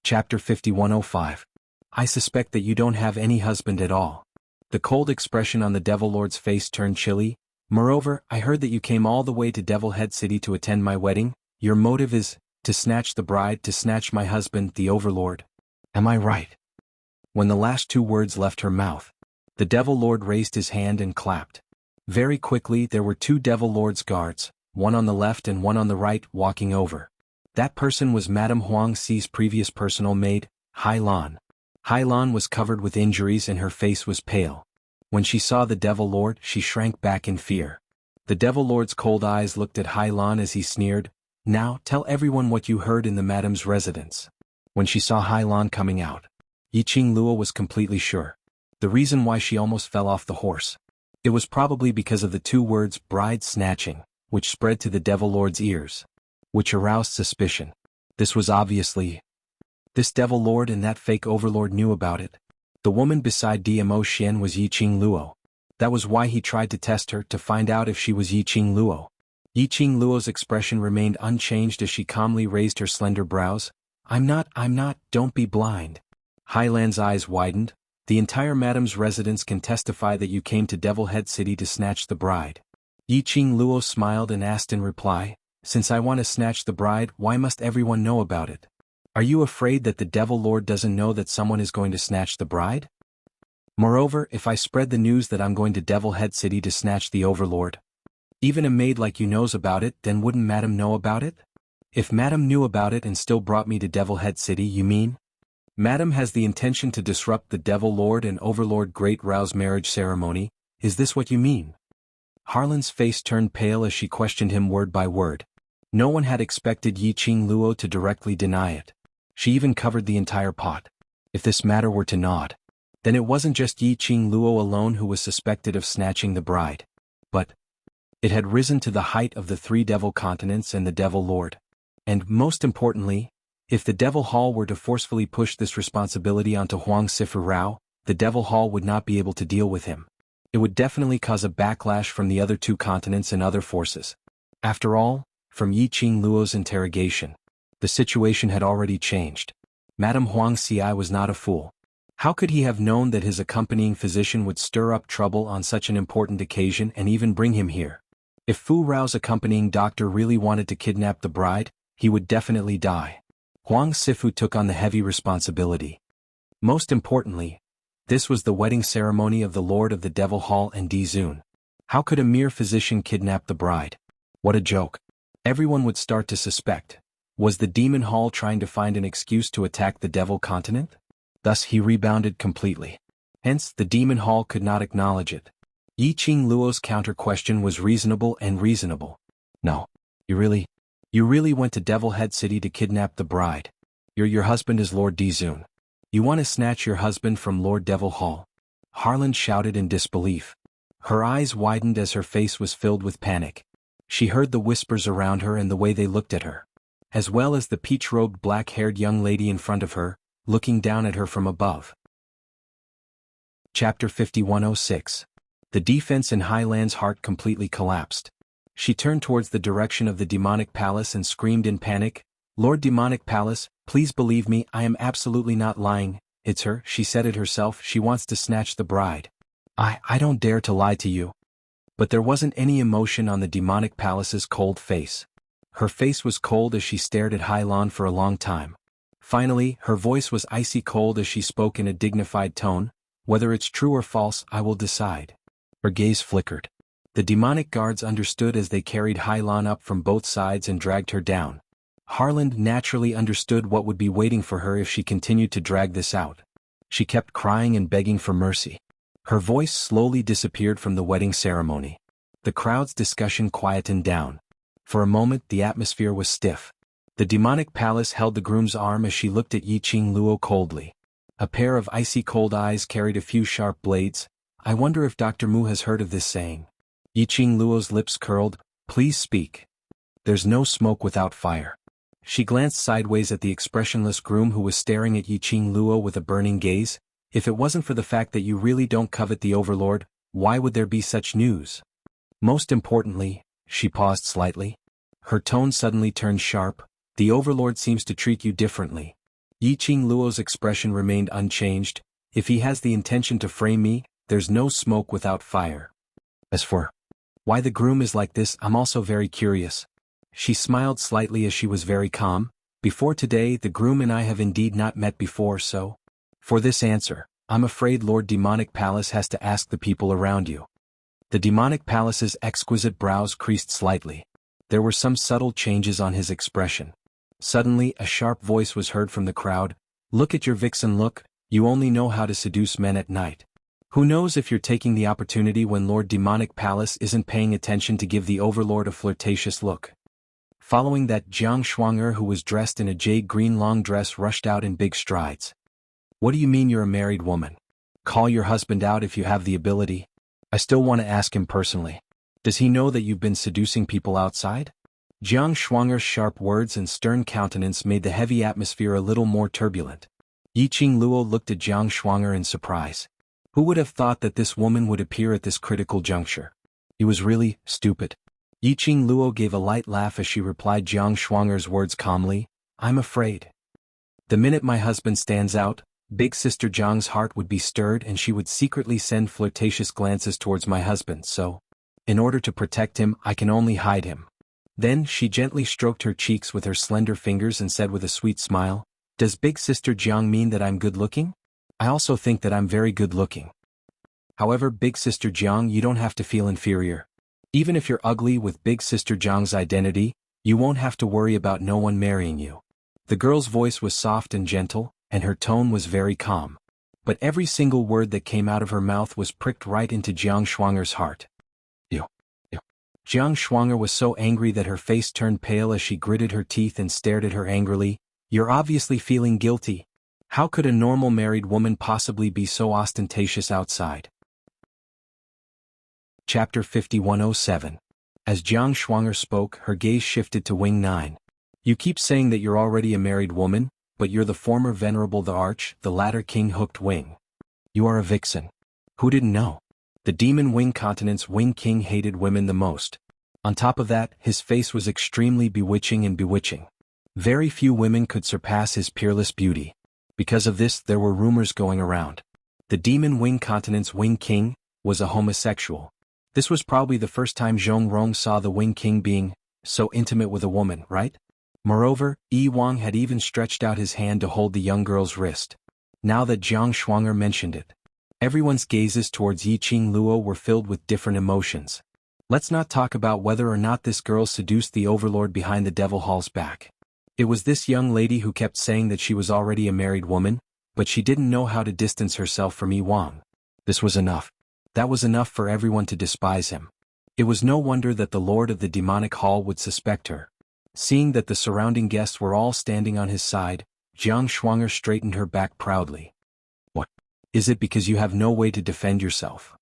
Chapter 5105. I suspect that you don't have any husband at all. The cold expression on the Devil Lord's face turned chilly. Moreover, I heard that you came all the way to Devil Head City to attend my wedding. Your motive is to snatch the bride, to snatch my husband, the Overlord. Am I right? When the last two words left her mouth, the Devil Lord raised his hand and clapped. Very quickly there were two Devil Lord's guards, one on the left and one on the right, walking over. That person was Madame Huang Xi's previous personal maid, Hai Lan. Hai Lan was covered with injuries and her face was pale. When she saw the Devil Lord, she shrank back in fear. The Devil Lord's cold eyes looked at Hai Lan as he sneered, "Now, tell everyone what you heard in the Madame's residence." When she saw Hai Lan coming out, Yiqing Luo was completely sure. The reason why she almost fell off the horse. It was probably because of the two words bride snatching, which spread to the Devil Lord's ears, which aroused suspicion. This was obviously. This Devil Lord and that fake Overlord knew about it. The woman beside Dmo Xian was Yiqing Luo. That was why he tried to test her, to find out if she was Yiqing Luo. Yiqing Luo's expression remained unchanged as she calmly raised her slender brows. I'm not, don't be blind." Hai Lan's eyes widened. "The entire Madame's residence can testify that you came to Devil Head City to snatch the bride." Yiqing Luo smiled and asked in reply, "Since I want to snatch the bride, why must everyone know about it? Are you afraid that the Devil Lord doesn't know that someone is going to snatch the bride? Moreover, if I spread the news that I'm going to Devil Head City to snatch the Overlord, even a maid like you knows about it, then wouldn't Madame know about it? If Madame knew about it and still brought me to Devil Head City, you mean? Madame has the intention to disrupt the Devil Lord and Overlord Great Rao's marriage ceremony, is this what you mean?" Harlan's face turned pale as she questioned him word by word. No one had expected Yiqing Luo to directly deny it. She even covered the entire pot. If this matter were to nod, then it wasn't just Yiqing Luo alone who was suspected of snatching the bride. But it had risen to the height of the three Devil Continents and the Devil Lord. And, most importantly, if the Devil Hall were to forcefully push this responsibility onto Huang Sifu Rao, the Devil Hall would not be able to deal with him. It would definitely cause a backlash from the other two continents and other forces. After all, from Yiqing Luo's interrogation, the situation had already changed. Madame Huang Xi was not a fool. How could he have known that his accompanying physician would stir up trouble on such an important occasion and even bring him here? If Fu Rao's accompanying doctor really wanted to kidnap the bride, he would definitely die. Huang Sifu took on the heavy responsibility. Most importantly, this was the wedding ceremony of the Lord of the Devil Hall and Di Zun. How could a mere physician kidnap the bride? What a joke. Everyone would start to suspect. Was the Demon Hall trying to find an excuse to attack the Devil Continent? Thus he rebounded completely. Hence, the Demon Hall could not acknowledge it. Yiqing Luo's counter-question was reasonable and reasonable. "No. You really went to Devil Head City to kidnap the bride. Your husband is Lord Di Zun. You want to snatch your husband from Lord Devil Hall?" Harlan shouted in disbelief. Her eyes widened as her face was filled with panic. She heard the whispers around her and the way they looked at her, as well as the peach-robed black-haired young lady in front of her, looking down at her from above. Chapter 5106. The defense in Hai Lan's heart completely collapsed. She turned towards the direction of the demonic palace and screamed in panic, "Lord Demonic Palace, please believe me, I am absolutely not lying. It's her, she said it herself, she wants to snatch the bride. I don't dare to lie to you." But there wasn't any emotion on the demonic palace's cold face. Her face was cold as she stared at Hai Lan for a long time. Finally, her voice was icy cold as she spoke in a dignified tone, "Whether it's true or false, I will decide." Her gaze flickered. The demonic guards understood as they carried Hai Lan up from both sides and dragged her down. Harlan naturally understood what would be waiting for her if she continued to drag this out. She kept crying and begging for mercy. Her voice slowly disappeared from the wedding ceremony. The crowd's discussion quietened down. For a moment the atmosphere was stiff. The demonic palace held the groom's arm as she looked at Yiqing Luo coldly. A pair of icy cold eyes carried a few sharp blades. "I wonder if Dr. Mu has heard of this saying." Yiqing Luo's lips curled, "Please speak." "There's no smoke without fire." She glanced sideways at the expressionless groom who was staring at Yiqing Luo with a burning gaze. "If it wasn't for the fact that you really don't covet the Overlord, why would there be such news? Most importantly," she paused slightly. Her tone suddenly turned sharp, "the Overlord seems to treat you differently. Yiqing Luo's expression remained unchanged. If he has the intention to frame me, there's no smoke without fire. As for why the groom is like this, I'm also very curious. She smiled slightly as she was very calm. Before today, the groom and I have indeed not met before, so for this answer, I'm afraid Lord Demonic Palace has to ask the people around you. The Demonic Palace's exquisite brows creased slightly. There were some subtle changes on his expression. Suddenly, a sharp voice was heard from the crowd. Look at your vixen look, you only know how to seduce men at night. Who knows if you're taking the opportunity when Lord Demonic Palace isn't paying attention to give the Overlord a flirtatious look. Following that, Xuanhuan, who was dressed in a jade-green long dress, rushed out in big strides. What do you mean you're a married woman? Call your husband out if you have the ability. I still want to ask him personally. Does he know that you've been seducing people outside? Xuanhuan's sharp words and stern countenance made the heavy atmosphere a little more turbulent. Yiqing Luo looked at Xuanhuan in surprise. Who would have thought that this woman would appear at this critical juncture? He was really stupid. Yiqing Luo gave a light laugh as she replied Xuanhuan's words calmly. I'm afraid. The minute my husband stands out, Big Sister Jiang's heart would be stirred and she would secretly send flirtatious glances towards my husband, so in order to protect him, I can only hide him. Then she gently stroked her cheeks with her slender fingers and said with a sweet smile, Does Big Sister Jiang mean that I'm good-looking? I also think that I'm very good-looking. However, Big Sister Jiang, you don't have to feel inferior. Even if you're ugly, with Big Sister Jiang's identity, you won't have to worry about no one marrying you. The girl's voice was soft and gentle, and her tone was very calm. But every single word that came out of her mouth was pricked right into Xuanhuan's heart. Xuanhuan was so angry that her face turned pale as she gritted her teeth and stared at her angrily. You're obviously feeling guilty. How could a normal married woman possibly be so ostentatious outside? Chapter 5107. As Xuanhuan spoke, her gaze shifted to Wing 9. You keep saying that you're already a married woman, but you're the former venerable the latter King Hooked Wing. You are a vixen. Who didn't know? The demon Wing continent's Wing King hated women the most. On top of that, his face was extremely bewitching. Very few women could surpass his peerless beauty. Because of this, there were rumors going around. The demon Wing continent's Wing King was a homosexual. This was probably the first time Zhongrong saw the Wing King being so intimate with a woman, right? Moreover, Yi Wang had even stretched out his hand to hold the young girl's wrist. Now that Xuanhuan mentioned it, everyone's gazes towards Yiqing Luo were filled with different emotions. Let's not talk about whether or not this girl seduced the overlord behind the Devil Hall's back. It was this young lady who kept saying that she was already a married woman, but she didn't know how to distance herself from Yi Wang. This was enough. That was enough for everyone to despise him. It was no wonder that the Lord of the Demonic Hall would suspect her. Seeing that the surrounding guests were all standing on his side, Xuanhuan straightened her back proudly. What? Is it because you have no way to defend yourself?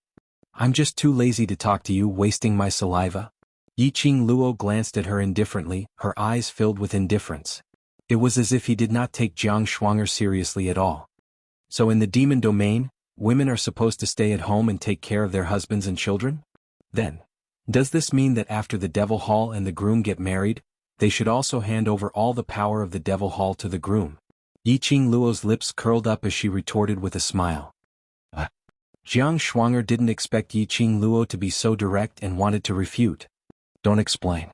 I'm just too lazy to talk to you, wasting my saliva? Yiqing Luo glanced at her indifferently, her eyes filled with indifference. It was as if he did not take Xuanhuan seriously at all. So in the demon domain, women are supposed to stay at home and take care of their husbands and children? Then, does this mean that after the Devil Hall and the groom get married, they should also hand over all the power of the Devil Hall to the groom? Yiqing Luo's lips curled up as she retorted with a smile. Xuanhuan didn't expect Yiqing Luo to be so direct and wanted to refute. Don't explain.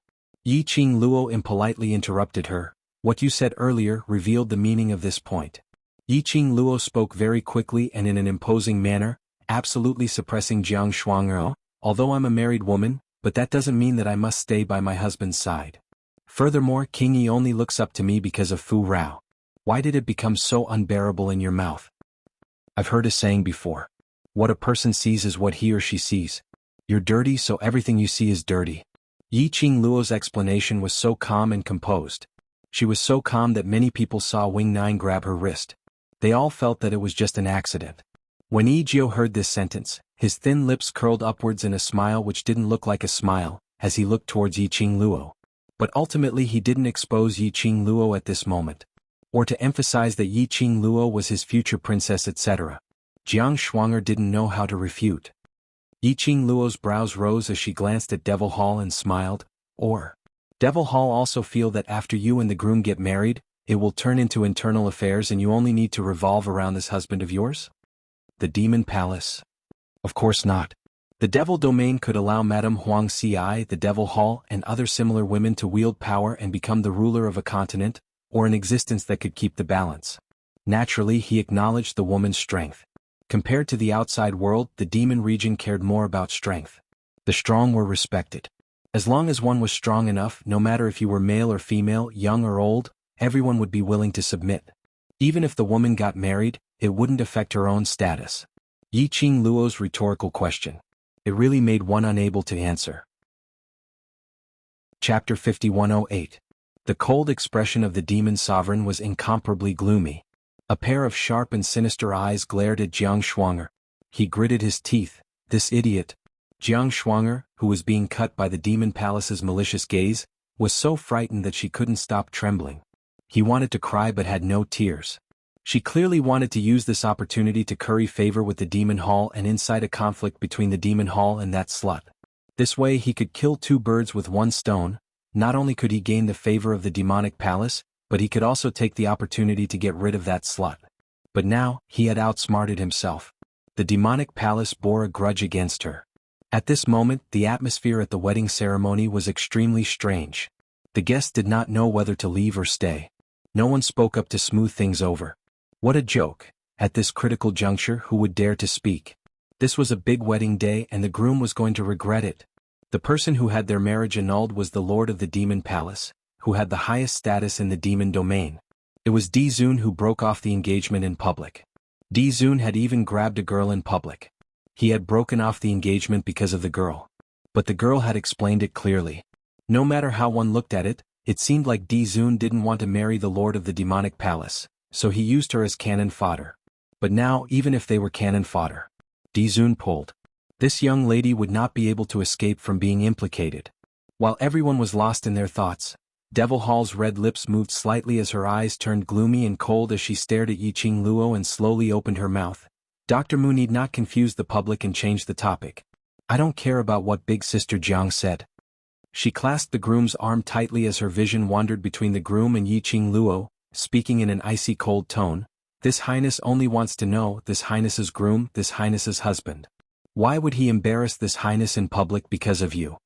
Yiqing Luo impolitely interrupted her. What you said earlier revealed the meaning of this point. Yiqing Luo spoke very quickly and in an imposing manner, absolutely suppressing Xuanhuan. Although I'm a married woman, but that doesn't mean that I must stay by my husband's side. Furthermore, King Yi only looks up to me because of Fu Rao. Why did it become so unbearable in your mouth? I've heard a saying before. What a person sees is what he or she sees. You're dirty, so everything you see is dirty. Yiqing Luo's explanation was so calm and composed. She was so calm that many people saw Wing 9 grab her wrist. They all felt that it was just an accident. When Yi Jiao heard this sentence, his thin lips curled upwards in a smile which didn't look like a smile, as he looked towards Yiqing Luo. But ultimately he didn't expose Yiqing Luo at this moment. Or to emphasize that Yiqing Luo was his future princess, etc. Xuanhuan didn't know how to refute. Yiqing Luo's brows rose as she glanced at Devil Hall and smiled. Or, Devil Hall also feel that after you and the groom get married, it will turn into internal affairs and you only need to revolve around this husband of yours? The Demon Palace? Of course not. The Devil Domain could allow Madame Huang Xi, the Devil Hall, and other similar women to wield power and become the ruler of a continent, or an existence that could keep the balance. Naturally, he acknowledged the woman's strength. Compared to the outside world, the demon region cared more about strength. The strong were respected. As long as one was strong enough, no matter if you were male or female, young or old, everyone would be willing to submit. Even if the woman got married, it wouldn't affect her own status. Yiqing Luo's rhetorical question. It really made one unable to answer. Chapter 5108. The cold expression of the demon sovereign was incomparably gloomy. A pair of sharp and sinister eyes glared at Xuanhuan. He gritted his teeth. This idiot. Xuanhuan, who was being cut by the demon palace's malicious gaze, was so frightened that she couldn't stop trembling. He wanted to cry but had no tears. She clearly wanted to use this opportunity to curry favor with the demon hall and incite a conflict between the demon hall and that slut. This way he could kill two birds with one stone. Not only could he gain the favor of the demonic palace, but he could also take the opportunity to get rid of that slut. But now, he had outsmarted himself. The demonic palace bore a grudge against her. At this moment, the atmosphere at the wedding ceremony was extremely strange. The guests did not know whether to leave or stay. No one spoke up to smooth things over. What a joke. At this critical juncture, who would dare to speak? This was a big wedding day and the groom was going to regret it. The person who had their marriage annulled was the lord of the demon palace, who had the highest status in the demon domain. It was Di Zun who broke off the engagement in public. Di Zun had even grabbed a girl in public. He had broken off the engagement because of the girl. But the girl had explained it clearly. No matter how one looked at it, it seemed like Di Zun didn't want to marry the lord of the demonic palace, so he used her as cannon fodder. But now, even if they were cannon fodder, Di Zun pulled. This young lady would not be able to escape from being implicated. While everyone was lost in their thoughts, Devil Hall's red lips moved slightly as her eyes turned gloomy and cold as she stared at Yiqing Luo and slowly opened her mouth. Dr. Mu need not confuse the public and change the topic. I don't care about what Big Sister Jiang said. She clasped the groom's arm tightly as her vision wandered between the groom and Yiqing Luo, speaking in an icy cold tone. This highness only wants to know, this highness's groom, this highness's husband. Why would he embarrass this highness in public because of you?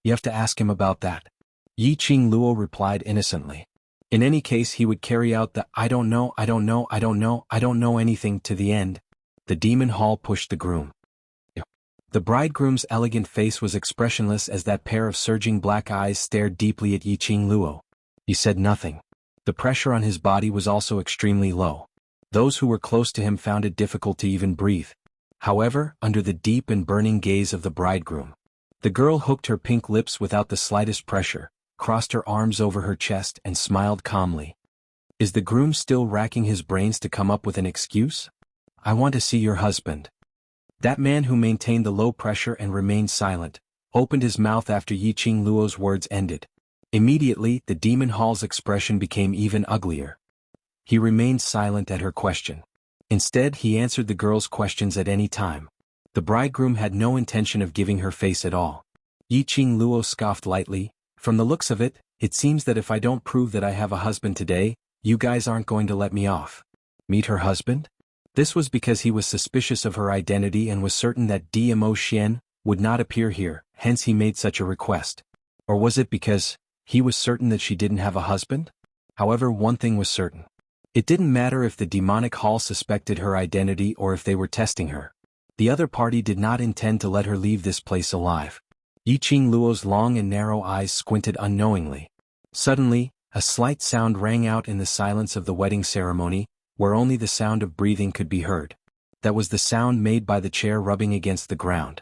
You have to ask him about that. Yiqing Luo replied innocently. In any case he would carry out the I don't know anything to the end. The demon hall pushed the groom. The bridegroom's elegant face was expressionless as that pair of surging black eyes stared deeply at Yiqing Luo. He said nothing. The pressure on his body was also extremely low. Those who were close to him found it difficult to even breathe. However, under the deep and burning gaze of the bridegroom, the girl hooked her pink lips without the slightest pressure, crossed her arms over her chest and smiled calmly. Is the groom still racking his brains to come up with an excuse? I want to see your husband. That man who maintained the low pressure and remained silent, opened his mouth after Yiqing Luo's words ended. Immediately, the demon hall's expression became even uglier. He remained silent at her question. Instead, he answered the girl's questions at any time. The bridegroom had no intention of giving her face at all. Yiqing Luo scoffed lightly. From the looks of it, it seems that if I don't prove that I have a husband today, you guys aren't going to let me off. Meet her husband? This was because he was suspicious of her identity and was certain that Dmo Xian would not appear here, hence he made such a request. Or was it because he was certain that she didn't have a husband? However, one thing was certain. It didn't matter if the demonic hall suspected her identity or if they were testing her. The other party did not intend to let her leave this place alive. Yiqing Luo's long and narrow eyes squinted unknowingly. Suddenly, a slight sound rang out in the silence of the wedding ceremony, where only the sound of breathing could be heard. That was the sound made by the chair rubbing against the ground.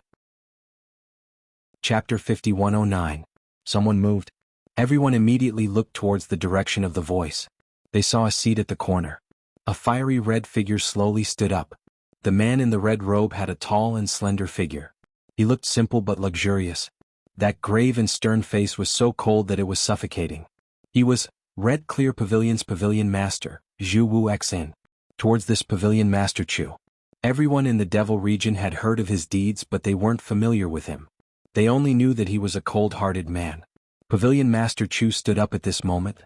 Chapter 5109. Someone moved. Everyone immediately looked towards the direction of the voice. They saw a seat at the corner. A fiery red figure slowly stood up. The man in the red robe had a tall and slender figure. He looked simple but luxurious. That grave and stern face was so cold that it was suffocating. He was Red Clear Pavilion's pavilion master, Zhu Wu Xin. Towards this pavilion master Chu. Everyone in the Devil region had heard of his deeds but they weren't familiar with him. They only knew that he was a cold-hearted man. Pavilion Master Chu stood up at this moment.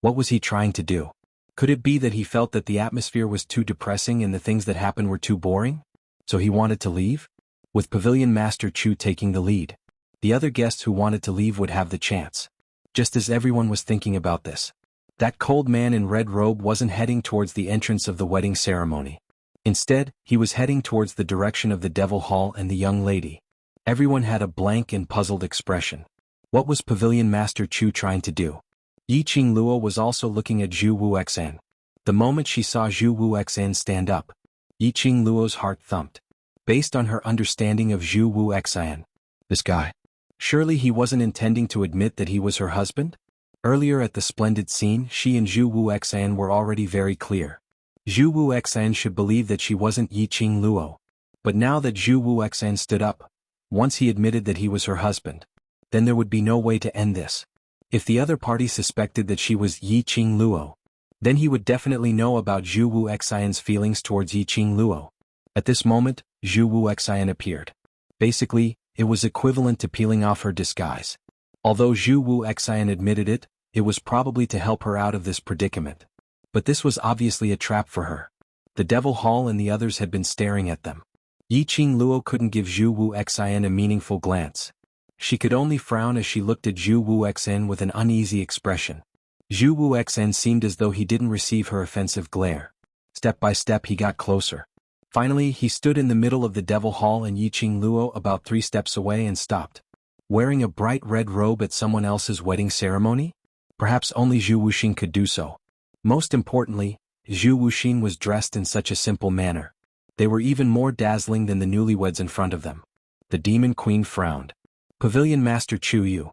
What was he trying to do? Could it be that he felt that the atmosphere was too depressing and the things that happened were too boring? So he wanted to leave? With Pavilion Master Chu taking the lead, the other guests who wanted to leave would have the chance. Just as everyone was thinking about this, that cold man in red robe wasn't heading towards the entrance of the wedding ceremony. Instead, he was heading towards the direction of the Devil Hall and the young lady. Everyone had a blank and puzzled expression. What was Pavilion Master Chu trying to do? Yi Qingluo was also looking at Zhu Wuxian. The moment she saw Zhu Wuxian stand up, Yi Qingluo's heart thumped. Based on her understanding of Zhu Wuxian, this guy, surely he wasn't intending to admit that he was her husband? Earlier at the splendid scene, she and Zhu Wuxian were already very clear. Zhu Wuxian should believe that she wasn't Yi Qingluo. But now that Zhu Wuxian stood up, once he admitted that he was her husband, then there would be no way to end this. If the other party suspected that she was Yi Qingluo, then he would definitely know about Zhu Wuxian's feelings towards Yi Qingluo. At this moment, Zhu Wuxian appeared. Basically, it was equivalent to peeling off her disguise. Although Zhu Wuxian admitted it, it was probably to help her out of this predicament. But this was obviously a trap for her. The Devil Hall and the others had been staring at them. Yi Qingluo couldn't give Zhu Wuxian a meaningful glance. She could only frown as she looked at Zhu Wuxian with an uneasy expression. Zhu Wuxian seemed as though he didn't receive her offensive glare. Step by step he got closer. Finally, he stood in the middle of the Devil Hall and Yi Qingluo about 3 steps away and stopped. Wearing a bright red robe at someone else's wedding ceremony? Perhaps only Zhu Wuxin could do so. Most importantly, Zhu Wuxin was dressed in such a simple manner. They were even more dazzling than the newlyweds in front of them. The Demon Queen frowned. Pavilion Master Chu Yu.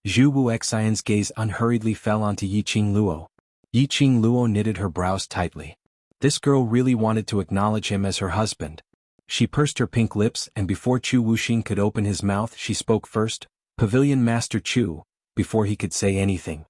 Zhu Wuxian's gaze unhurriedly fell onto Yi Qingluo. Yi Qingluo knitted her brows tightly. This girl really wanted to acknowledge him as her husband. She pursed her pink lips and before Chu Wuxin could open his mouth she spoke first, Pavilion Master Chu, before he could say anything.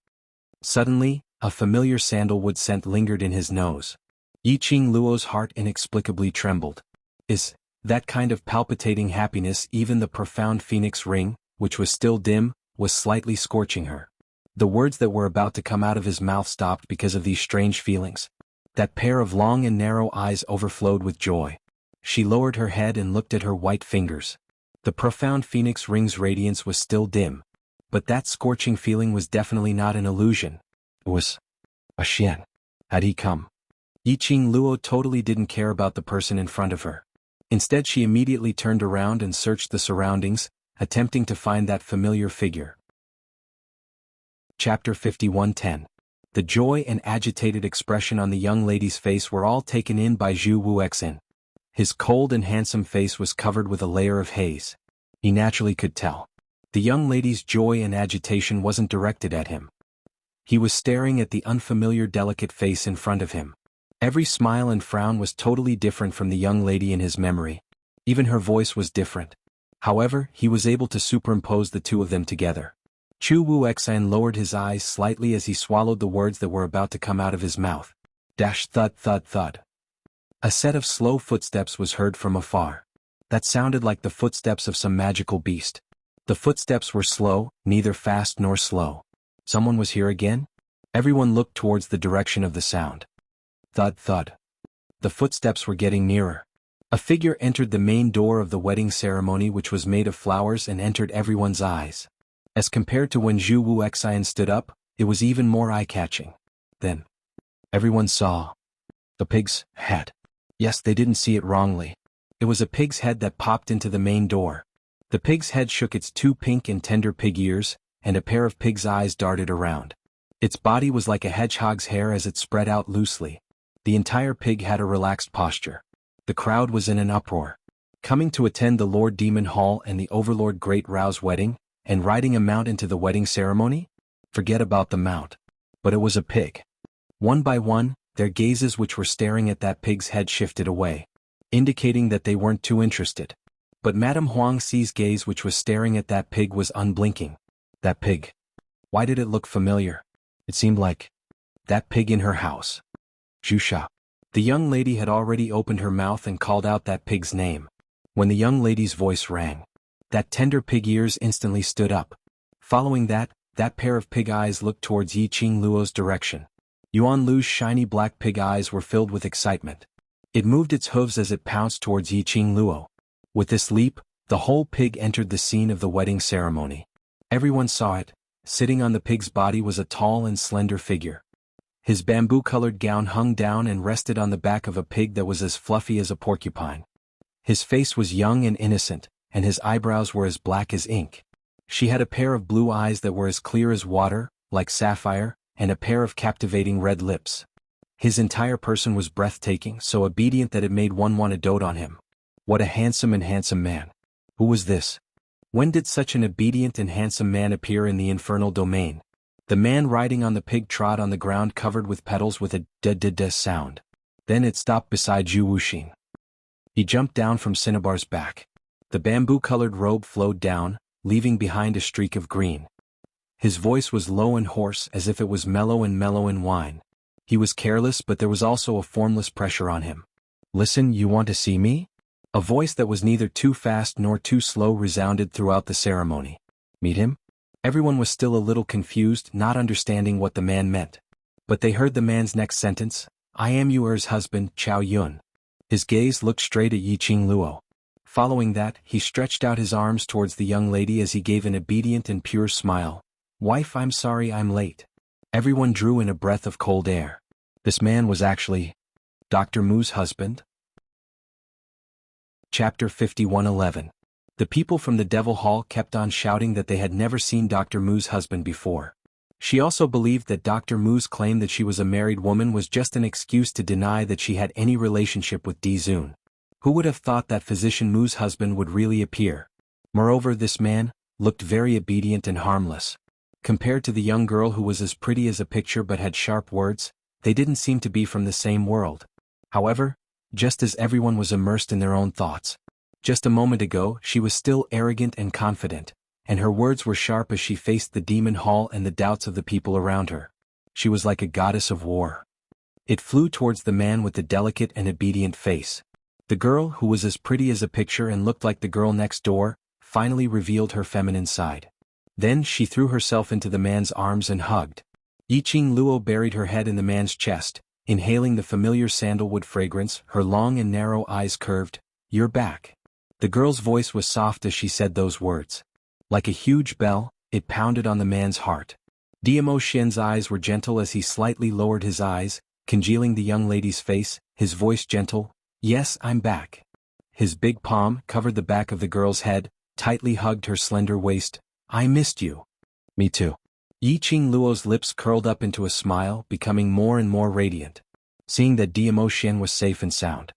Suddenly, a familiar sandalwood scent lingered in his nose. Yi Qingluo's heart inexplicably trembled. Is that kind of palpitating happiness? Even the profound phoenix ring, which was still dim, was slightly scorching her. The words that were about to come out of his mouth stopped because of these strange feelings. That pair of long and narrow eyes overflowed with joy. She lowered her head and looked at her white fingers. The profound phoenix ring's radiance was still dim. But that scorching feeling was definitely not an illusion. It was a xian. Had he come? Yi Qingluo totally didn't care about the person in front of her. Instead she immediately turned around and searched the surroundings, attempting to find that familiar figure. Chapter 51:10. The joy and agitated expression on the young lady's face were all taken in by Zhu Wuxian. His cold and handsome face was covered with a layer of haze. He naturally could tell. The young lady's joy and agitation wasn't directed at him. He was staring at the unfamiliar delicate face in front of him. Every smile and frown was totally different from the young lady in his memory. Even her voice was different. However, he was able to superimpose the two of them together. Chu Wuxian lowered his eyes slightly as he swallowed the words that were about to come out of his mouth. Dash thud thud thud. A set of slow footsteps was heard from afar. That sounded like the footsteps of some magical beast. The footsteps were slow, neither fast nor slow. Someone was here again? Everyone looked towards the direction of the sound. Thud thud. The footsteps were getting nearer. A figure entered the main door of the wedding ceremony which was made of flowers and entered everyone's eyes. As compared to when Zhu Wuxian stood up, it was even more eye-catching. Then, everyone saw the pig's head. Yes, they didn't see it wrongly. It was a pig's head that popped into the main door. The pig's head shook its 2 pink and tender pig ears, and a pair of pig's eyes darted around. Its body was like a hedgehog's hair as it spread out loosely. The entire pig had a relaxed posture. The crowd was in an uproar. Coming to attend the Lord Demon Hall and the Overlord Great Rao's wedding, and riding a mount into the wedding ceremony? Forget about the mount. But it was a pig. One by one, their gazes which were staring at that pig's head shifted away, indicating that they weren't too interested. But Madame Huang Xi's gaze which was staring at that pig was unblinking. That pig. Why did it look familiar? It seemed like that pig in her house. Zhusha. The young lady had already opened her mouth and called out that pig's name. When the young lady's voice rang, that tender pig ears instantly stood up. Following that, that pair of pig eyes looked towards Yi Qing Luo's direction. Yuan Lu's shiny black pig eyes were filled with excitement. It moved its hooves as it pounced towards Yi Qing Luo. With this leap, the whole pig entered the scene of the wedding ceremony. Everyone saw it. Sitting on the pig's body was a tall and slender figure. His bamboo-colored gown hung down and rested on the back of a pig that was as fluffy as a porcupine. His face was young and innocent, and his eyebrows were as black as ink. She had a pair of blue eyes that were as clear as water, like sapphire, and a pair of captivating red lips. His entire person was breathtaking, so obedient that it made one want to dote on him. What a handsome man. Who was this? When did such an obedient and handsome man appear in the infernal domain? The man riding on the pig trod on the ground covered with petals with a da-da-da sound. Then it stopped beside Zhu Wuxin. He jumped down from Cinnabar's back. The bamboo-colored robe flowed down, leaving behind a streak of green. His voice was low and hoarse as if it was mellow in wine. He was careless, but there was also a formless pressure on him. "Listen, you want to see me?" A voice that was neither too fast nor too slow resounded throughout the ceremony. Meet him? Everyone was still a little confused, not understanding what the man meant. But they heard the man's next sentence, "I am yours husband, Chao Yun." His gaze looked straight at Yi Qing Luo. Following that, he stretched out his arms towards the young lady as he gave an obedient and pure smile. "Wife, I'm sorry I'm late." Everyone drew in a breath of cold air. This man was actually Dr. Mu's husband? Chapter 51:11. The people from the Devil Hall kept on shouting that they had never seen Dr. Mu's husband before. She also believed that Dr. Mu's claim that she was a married woman was just an excuse to deny that she had any relationship with Di Zun. Who would have thought that Physician Mu's husband would really appear? Moreover, this man looked very obedient and harmless. Compared to the young girl who was as pretty as a picture but had sharp words, they didn't seem to be from the same world. However, just as everyone was immersed in their own thoughts. Just a moment ago, she was still arrogant and confident, and her words were sharp as she faced the demon hall and the doubts of the people around her. She was like a goddess of war. It flew towards the man with the delicate and obedient face. The girl, who was as pretty as a picture and looked like the girl next door, finally revealed her feminine side. Then she threw herself into the man's arms and hugged. Yi Qing Luo buried her head in the man's chest, inhaling the familiar sandalwood fragrance, her long and narrow eyes curved. "You're back." The girl's voice was soft as she said those words. Like a huge bell, it pounded on the man's heart. Diamo Shen's eyes were gentle as he slightly lowered his eyes, congealing the young lady's face, his voice gentle. "Yes, I'm back." His big palm covered the back of the girl's head, tightly hugged her slender waist. "I missed you." "Me too." Yi Qing Luo's lips curled up into a smile, becoming more and more radiant. Seeing that Diamo Shen was safe and sound.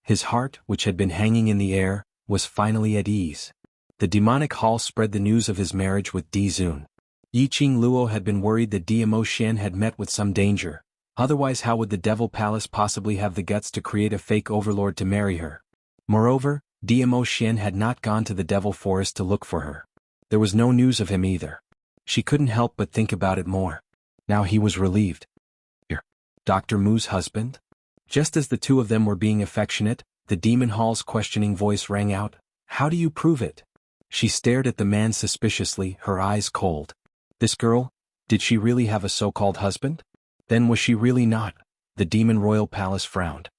His heart, which had been hanging in the air, was finally at ease. The demonic hall spread the news of his marriage with Di Zun. Yi Qing Luo had been worried that Diamo Shen had met with some danger. Otherwise, how would the Devil Palace possibly have the guts to create a fake overlord to marry her? Moreover, Diamo Shen had not gone to the Devil Forest to look for her. There was no news of him either. She couldn't help but think about it more. Now he was relieved. Dr. Mu's husband? Just as the two of them were being affectionate, the demon hall's questioning voice rang out. "How do you prove it?" She stared at the man suspiciously, her eyes cold. This girl, did she really have a so-called husband? Then was she really not? The demon royal palace frowned.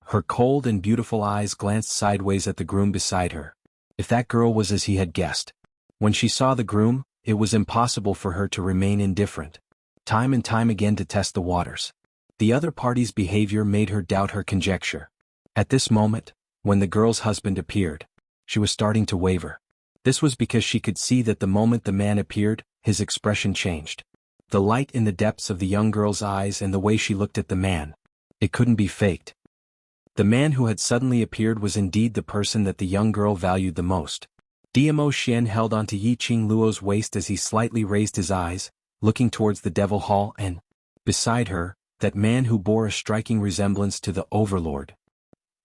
Her cold and beautiful eyes glanced sideways at the groom beside her. If that girl was as he had guessed. When she saw the groom, it was impossible for her to remain indifferent. Time and time again to test the waters. The other party's behavior made her doubt her conjecture. At this moment, when the girl's husband appeared, she was starting to waver. This was because she could see that the moment the man appeared, his expression changed. The light in the depths of the young girl's eyes and the way she looked at the man. It couldn't be faked. The man who had suddenly appeared was indeed the person that the young girl valued the most. Diamo Shen held onto Yi Qing Luo's waist as he slightly raised his eyes, looking towards the Devil Hall and, beside her, that man who bore a striking resemblance to the Overlord.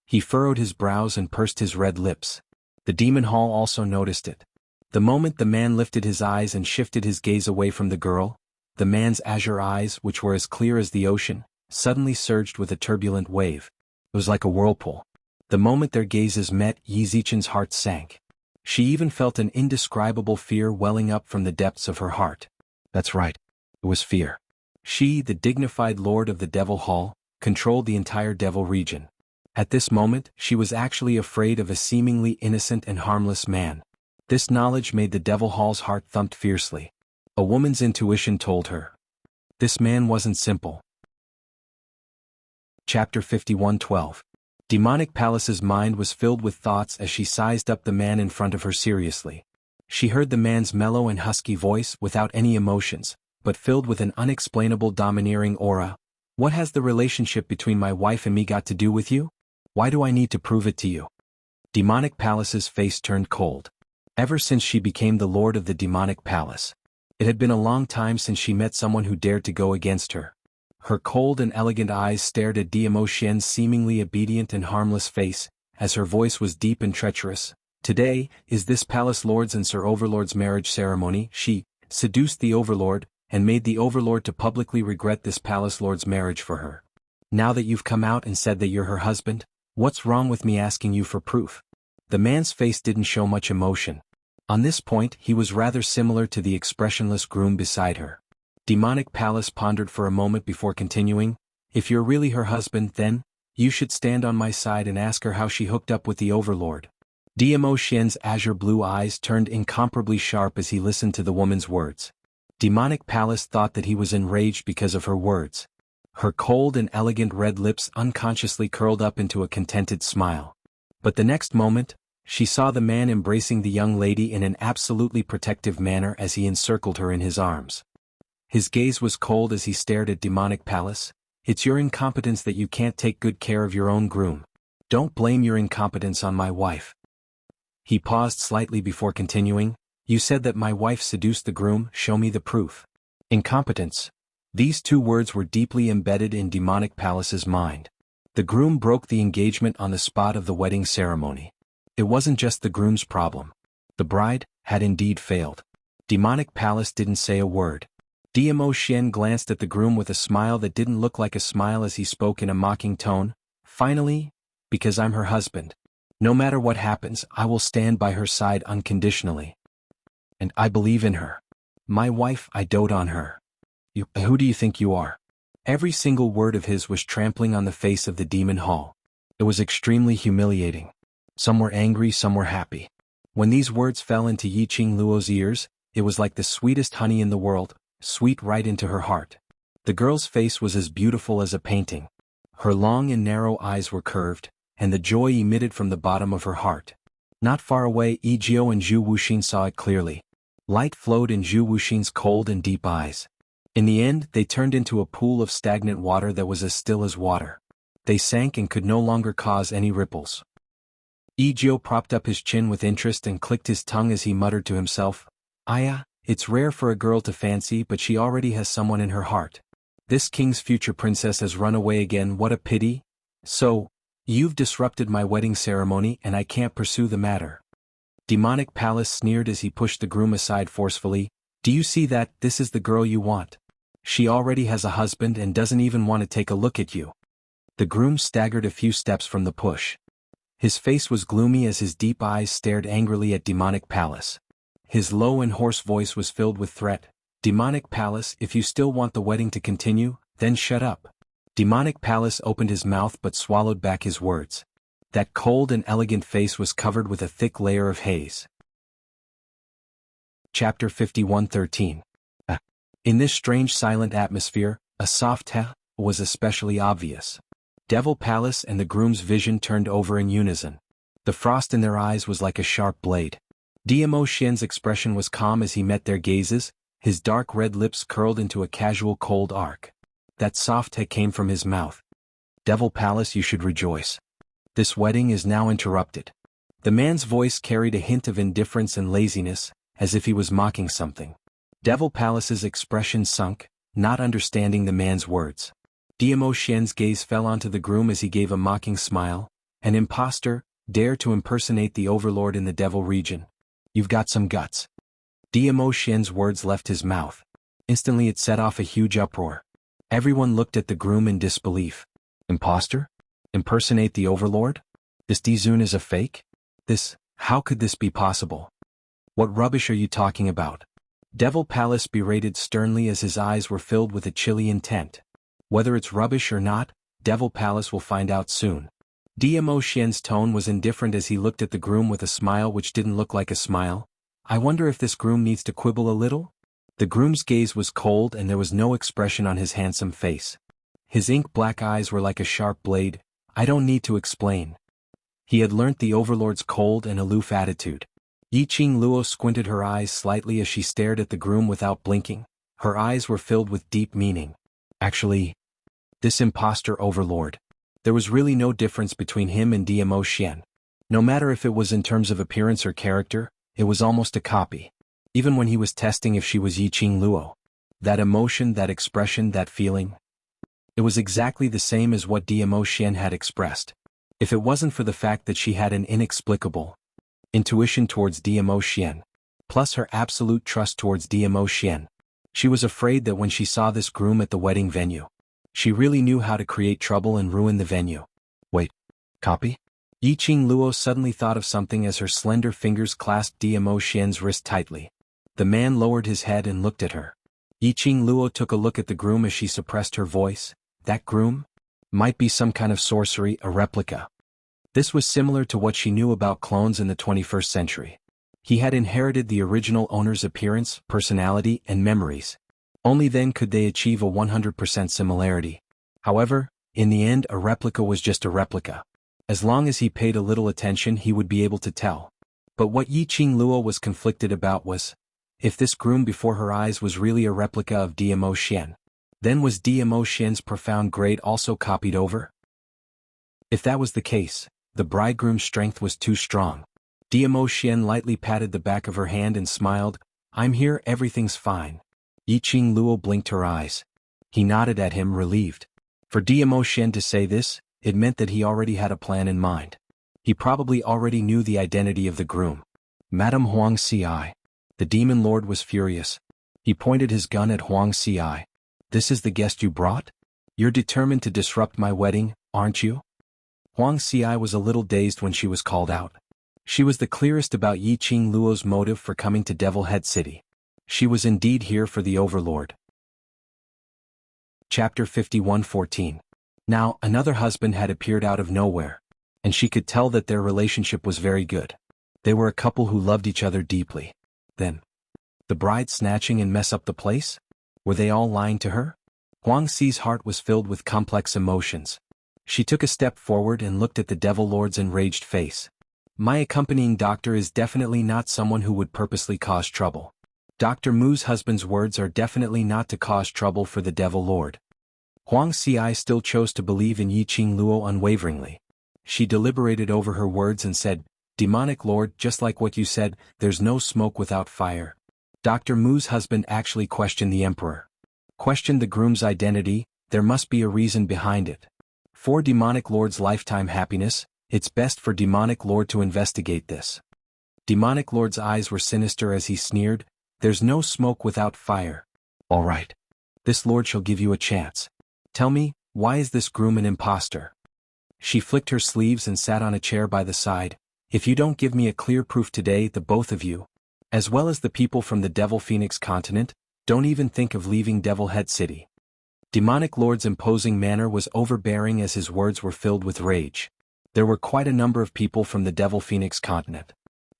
He furrowed his brows and pursed his red lips. The demon hall also noticed it. The moment the man lifted his eyes and shifted his gaze away from the girl, the man's azure eyes, which were as clear as the ocean, suddenly surged with a turbulent wave. It was like a whirlpool. The moment their gazes met, Yi Zichen's heart sank. She even felt an indescribable fear welling up from the depths of her heart. That's right. It was fear. She, the dignified lord of the Devil Hall, controlled the entire Devil region. At this moment, she was actually afraid of a seemingly innocent and harmless man. This knowledge made the Devil Hall's heart thump fiercely. A woman's intuition told her. This man wasn't simple. Chapter 51:12. Demonic Palace's mind was filled with thoughts as she sized up the man in front of her seriously. She heard the man's mellow and husky voice without any emotions, but filled with an unexplainable domineering aura. What has the relationship between my wife and me got to do with you? Why do I need to prove it to you? Demonic Palace's face turned cold. Ever since she became the lord of the Demonic Palace, it had been a long time since she met someone who dared to go against her. Her cold and elegant eyes stared at Diamo Xian's seemingly obedient and harmless face, as her voice was deep and treacherous. Today, is this palace lord's and Sir Overlord's marriage ceremony. She seduced the Overlord, and made the Overlord to publicly regret this palace lord's marriage for her. Now that you've come out and said that you're her husband, what's wrong with me asking you for proof? The man's face didn't show much emotion. On this point, he was rather similar to the expressionless groom beside her. Demonic Palace pondered for a moment before continuing. If you're really her husband, then you should stand on my side and ask her how she hooked up with the Overlord. Diamo Xian's azure blue eyes turned incomparably sharp as he listened to the woman's words. Demonic Palace thought that he was enraged because of her words. Her cold and elegant red lips unconsciously curled up into a contented smile. But the next moment, she saw the man embracing the young lady in an absolutely protective manner as he encircled her in his arms. His gaze was cold as he stared at Demonic Palace. It's your incompetence that you can't take good care of your own groom. Don't blame your incompetence on my wife. He paused slightly before continuing. You said that my wife seduced the groom. Show me the proof. Incompetence. These two words were deeply embedded in Demonic Palace's mind. The groom broke the engagement on the spot of the wedding ceremony. It wasn't just the groom's problem. The bride had indeed failed. Demonic Palace didn't say a word. Diamo Xian glanced at the groom with a smile that didn't look like a smile as he spoke in a mocking tone. Finally, because I'm her husband. No matter what happens, I will stand by her side unconditionally. And I believe in her. My wife, I dote on her. Who do you think you are? Every single word of his was trampling on the face of the demon hall. It was extremely humiliating. Some were angry, some were happy. When these words fell into Yi Qing Luo's ears, it was like the sweetest honey in the world, sweet right into her heart. The girl's face was as beautiful as a painting. Her long and narrow eyes were curved, and the joy emitted from the bottom of her heart. Not far away, Yi Jiao and Zhu Wuxin saw it clearly. Light flowed in Zhu Wuxin's cold and deep eyes. In the end, they turned into a pool of stagnant water that was as still as water. They sank and could no longer cause any ripples. Yi Jiao propped up his chin with interest and clicked his tongue as he muttered to himself, Aya, it's rare for a girl to fancy, but she already has someone in her heart. This king's future princess has run away again. What a pity. So, you've disrupted my wedding ceremony and I can't pursue the matter. Demonic Palace sneered as he pushed the groom aside forcefully. Do you see that? This is the girl you want. She already has a husband and doesn't even want to take a look at you. The groom staggered a few steps from the push. His face was gloomy as his deep eyes stared angrily at Demonic Palace. His low and hoarse voice was filled with threat. Demonic Palace, if you still want the wedding to continue, then shut up. Demonic Palace opened his mouth but swallowed back his words. That cold and elegant face was covered with a thick layer of haze. Chapter 51:13. In this strange silent atmosphere, a soft heh was especially obvious. Devil Palace and the groom's vision turned over in unison. The frost in their eyes was like a sharp blade. Diamo Xian's expression was calm as he met their gazes, his dark red lips curled into a casual cold arc. That soft heh came from his mouth. Devil Palace, you should rejoice. This wedding is now interrupted. The man's voice carried a hint of indifference and laziness, as if he was mocking something. Devil Palace's expression sunk, not understanding the man's words. Diamo Xian's gaze fell onto the groom as he gave a mocking smile. An impostor, dare to impersonate the Overlord in the Devil region. You've got some guts. Diamo Xian's words left his mouth. Instantly it set off a huge uproar. Everyone looked at the groom in disbelief. Impostor? Impersonate the Overlord? This Dizun is a fake? How could this be possible? What rubbish are you talking about? Devil Palace berated sternly as his eyes were filled with a chilly intent. Whether it's rubbish or not, Devil Palace will find out soon. Dmo Xian's tone was indifferent as he looked at the groom with a smile which didn't look like a smile. I wonder if this groom needs to quibble a little? The groom's gaze was cold and there was no expression on his handsome face. His ink-black eyes were like a sharp blade. I don't need to explain. He had learnt the overlord's cold and aloof attitude. Yiqing Luo squinted her eyes slightly as she stared at the groom without blinking. Her eyes were filled with deep meaning. Actually, this imposter overlord. There was really no difference between him and Dmo Xian. No matter if it was in terms of appearance or character, it was almost a copy. Even when he was testing if she was Yiqing Luo. That emotion, that expression, that feeling. It was exactly the same as what Dmo Xian had expressed. If it wasn't for the fact that she had an inexplicable intuition towards Dmo Xian, plus her absolute trust towards Dmo Xian, she was afraid that when she saw this groom at the wedding venue, she really knew how to create trouble and ruin the venue. Wait, copy? Yiqing Luo suddenly thought of something as her slender fingers clasped Dmo Xian's wrist tightly. The man lowered his head and looked at her. Yiqing Luo took a look at the groom as she suppressed her voice. That groom? Might be some kind of sorcery, a replica. This was similar to what she knew about clones in the 21st century. He had inherited the original owner's appearance, personality, and memories. Only then could they achieve a 100% similarity. However, in the end a replica was just a replica. As long as he paid a little attention he would be able to tell. But what Yiqing Luo was conflicted about was, if this groom before her eyes was really a replica of Dmo Xian, then was Dmo Xian's profound grade also copied over? If that was the case, the bridegroom's strength was too strong. Dmo Xian lightly patted the back of her hand and smiled. I'm here, everything's fine. Yiqing Luo blinked her eyes. He nodded at him, relieved. For Dmo Xian to say this, it meant that he already had a plan in mind. He probably already knew the identity of the groom. Madame Huang Xi. The demon lord was furious. He pointed his gun at Huang Xi. This is the guest you brought? You're determined to disrupt my wedding, aren't you? Huang Xi was a little dazed when she was called out. She was the clearest about Yiqing Luo's motive for coming to Devil Head City. She was indeed here for the overlord. Chapter 51:14. Now, another husband had appeared out of nowhere, and she could tell that their relationship was very good. They were a couple who loved each other deeply. Then, the bride snatching and mess up the place? Were they all lying to her? Huang Xi's heart was filled with complex emotions. She took a step forward and looked at the Devil Lord's enraged face. My accompanying doctor is definitely not someone who would purposely cause trouble. Dr. Mu's husband's words are definitely not to cause trouble for the Devil Lord. Huang Xi still chose to believe in Yiqing Luo unwaveringly. She deliberated over her words and said, Demonic Lord, just like what you said, there's no smoke without fire. Dr. Mu's husband actually questioned the emperor. Questioned the groom's identity, there must be a reason behind it. For Demonic Lord's lifetime happiness, it's best for Demonic Lord to investigate this. Demonic Lord's eyes were sinister as he sneered, there's no smoke without fire. All right. This lord shall give you a chance. Tell me, why is this groom an imposter? She flicked her sleeves and sat on a chair by the side. If you don't give me a clear proof today, the both of you, as well as the people from the Devil Phoenix continent, don't even think of leaving Devil Head City. Demonic Lord's imposing manner was overbearing as his words were filled with rage. There were quite a number of people from the Devil Phoenix continent.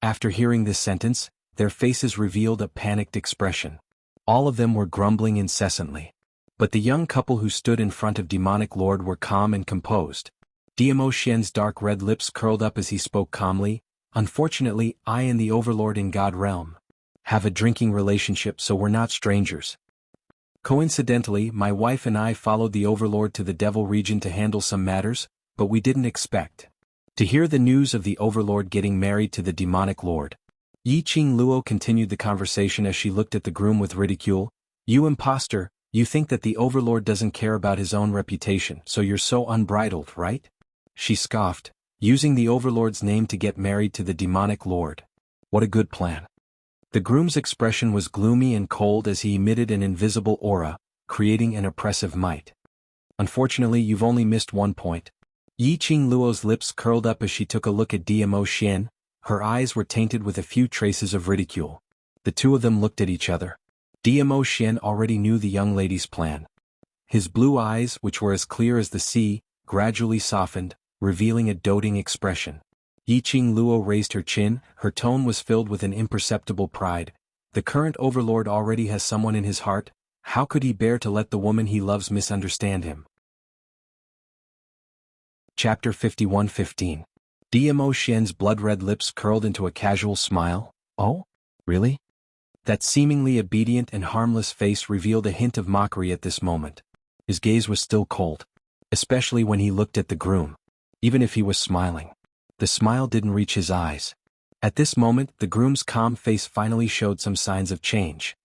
After hearing this sentence, their faces revealed a panicked expression. All of them were grumbling incessantly. But the young couple who stood in front of Demonic Lord were calm and composed. Dmo Xian's dark red lips curled up as he spoke calmly. Unfortunately, I and the Overlord in God Realm have a drinking relationship, so we're not strangers. Coincidentally, my wife and I followed the Overlord to the Devil region to handle some matters, but we didn't expect to hear the news of the Overlord getting married to the Demonic Lord. Yiqing Luo continued the conversation as she looked at the groom with ridicule. You imposter, you think that the Overlord doesn't care about his own reputation, so you're so unbridled, right? She scoffed, using the Overlord's name to get married to the Demonic Lord. What a good plan. The groom's expression was gloomy and cold as he emitted an invisible aura, creating an oppressive might. Unfortunately, you've only missed one point. Yiqing Luo's lips curled up as she took a look at Dmo Xian. Her eyes were tainted with a few traces of ridicule. The two of them looked at each other. Dmo Xian already knew the young lady's plan. His blue eyes, which were as clear as the sea, gradually softened, revealing a doting expression. Yiqing Luo raised her chin, her tone was filled with an imperceptible pride. The current overlord already has someone in his heart, how could he bear to let the woman he loves misunderstand him? Chapter 51:15. Dmo Xian's blood-red lips curled into a casual smile. Oh? Really? That seemingly obedient and harmless face revealed a hint of mockery at this moment. His gaze was still cold, especially when he looked at the groom. Even if he was smiling, the smile didn't reach his eyes. At this moment, the groom's calm face finally showed some signs of change.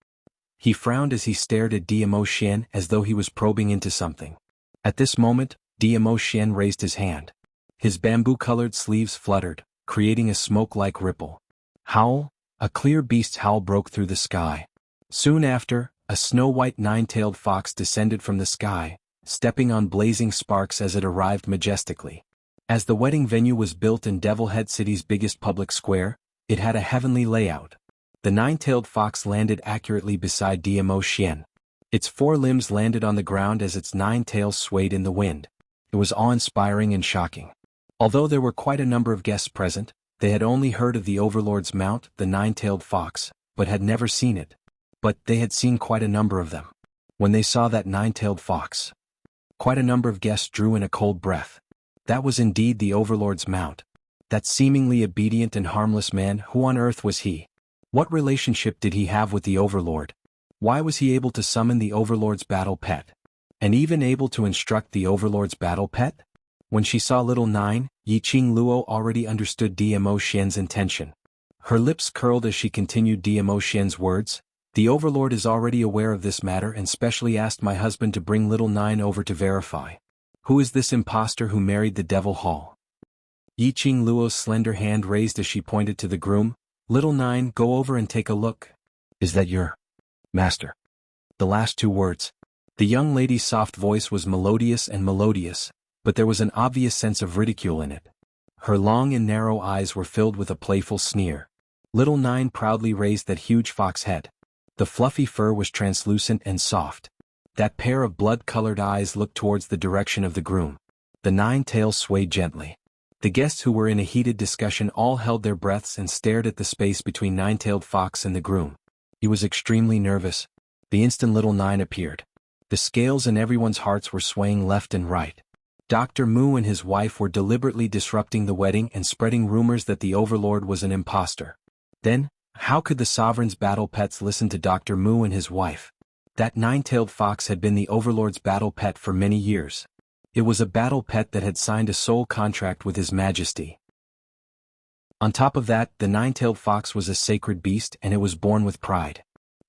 He frowned as he stared at Dmo Xian as though he was probing into something. At this moment, Dmo Xian raised his hand. His bamboo-colored sleeves fluttered, creating a smoke-like ripple. Howl! A clear beast's howl broke through the sky. Soon after, a snow-white nine-tailed fox descended from the sky, stepping on blazing sparks as it arrived majestically. As the wedding venue was built in Devil Head City's biggest public square, it had a heavenly layout. The nine-tailed fox landed accurately beside Dmo Xian. Its four limbs landed on the ground as its nine tails swayed in the wind. It was awe-inspiring and shocking. Although there were quite a number of guests present, they had only heard of the overlord's mount, the nine-tailed fox, but had never seen it. But they had seen quite a number of them. When they saw that nine-tailed fox, quite a number of guests drew in a cold breath. That was indeed the overlord's mount. That seemingly obedient and harmless man, who on earth was he? What relationship did he have with the overlord? Why was he able to summon the overlord's battle pet? And even able to instruct the overlord's battle pet? When she saw little Nine, Yiqing Luo already understood Dmo Xian's intention. Her lips curled as she continued Dmo Xian's words. The overlord is already aware of this matter and specially asked my husband to bring little Nine over to verify. Who is this impostor who married the devil hall? Yiqing Luo's slender hand raised as she pointed to the groom. Little Nine, go over and take a look. Is that your master? The last two words. The young lady's soft voice was melodious, but there was an obvious sense of ridicule in it. Her long and narrow eyes were filled with a playful sneer. Little Nine proudly raised that huge fox head. The fluffy fur was translucent and soft. That pair of blood-colored eyes looked towards the direction of the groom. The nine tails swayed gently. The guests who were in a heated discussion all held their breaths and stared at the space between Nine-tailed Fox and the groom. He was extremely nervous. The instant little Nine appeared, the scales in everyone's hearts were swaying left and right. Dr. Mu and his wife were deliberately disrupting the wedding and spreading rumors that the overlord was an impostor. Then, how could the sovereign's battle pets listen to Dr. Mu and his wife? That nine-tailed fox had been the overlord's battle pet for many years. It was a battle pet that had signed a soul contract with His Majesty. On top of that, the nine-tailed fox was a sacred beast and it was born with pride.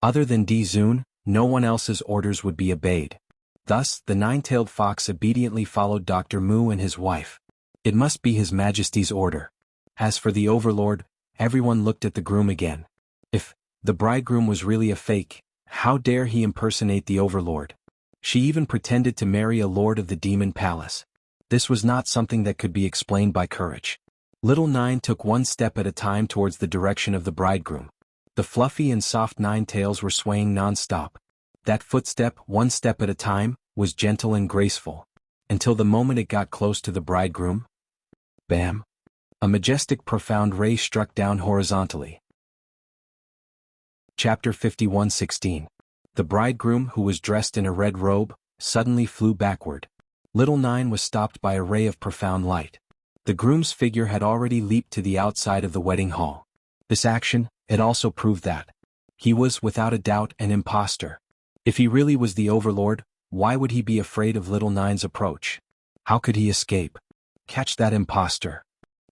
Other than Di Zun, no one else's orders would be obeyed. Thus, the nine-tailed fox obediently followed Dr. Mu and his wife. It must be His Majesty's order. As for the overlord, everyone looked at the groom again. If the bridegroom was really a fake, how dare he impersonate the overlord? She even pretended to marry a lord of the demon palace. This was not something that could be explained by courage. Little Nine took one step at a time towards the direction of the bridegroom. The fluffy and soft nine tails were swaying non-stop. That footstep, one step at a time, was gentle and graceful. Until the moment it got close to the bridegroom. Bam! A majestic profound ray struck down horizontally. Chapter 51:16. The bridegroom, who was dressed in a red robe, suddenly flew backward. Little Nine was stopped by a ray of profound light. The groom's figure had already leaped to the outside of the wedding hall. This action, it also proved that he was, without a doubt, an impostor. If he really was the overlord, why would he be afraid of Little Nine's approach? How could he escape? Catch that impostor!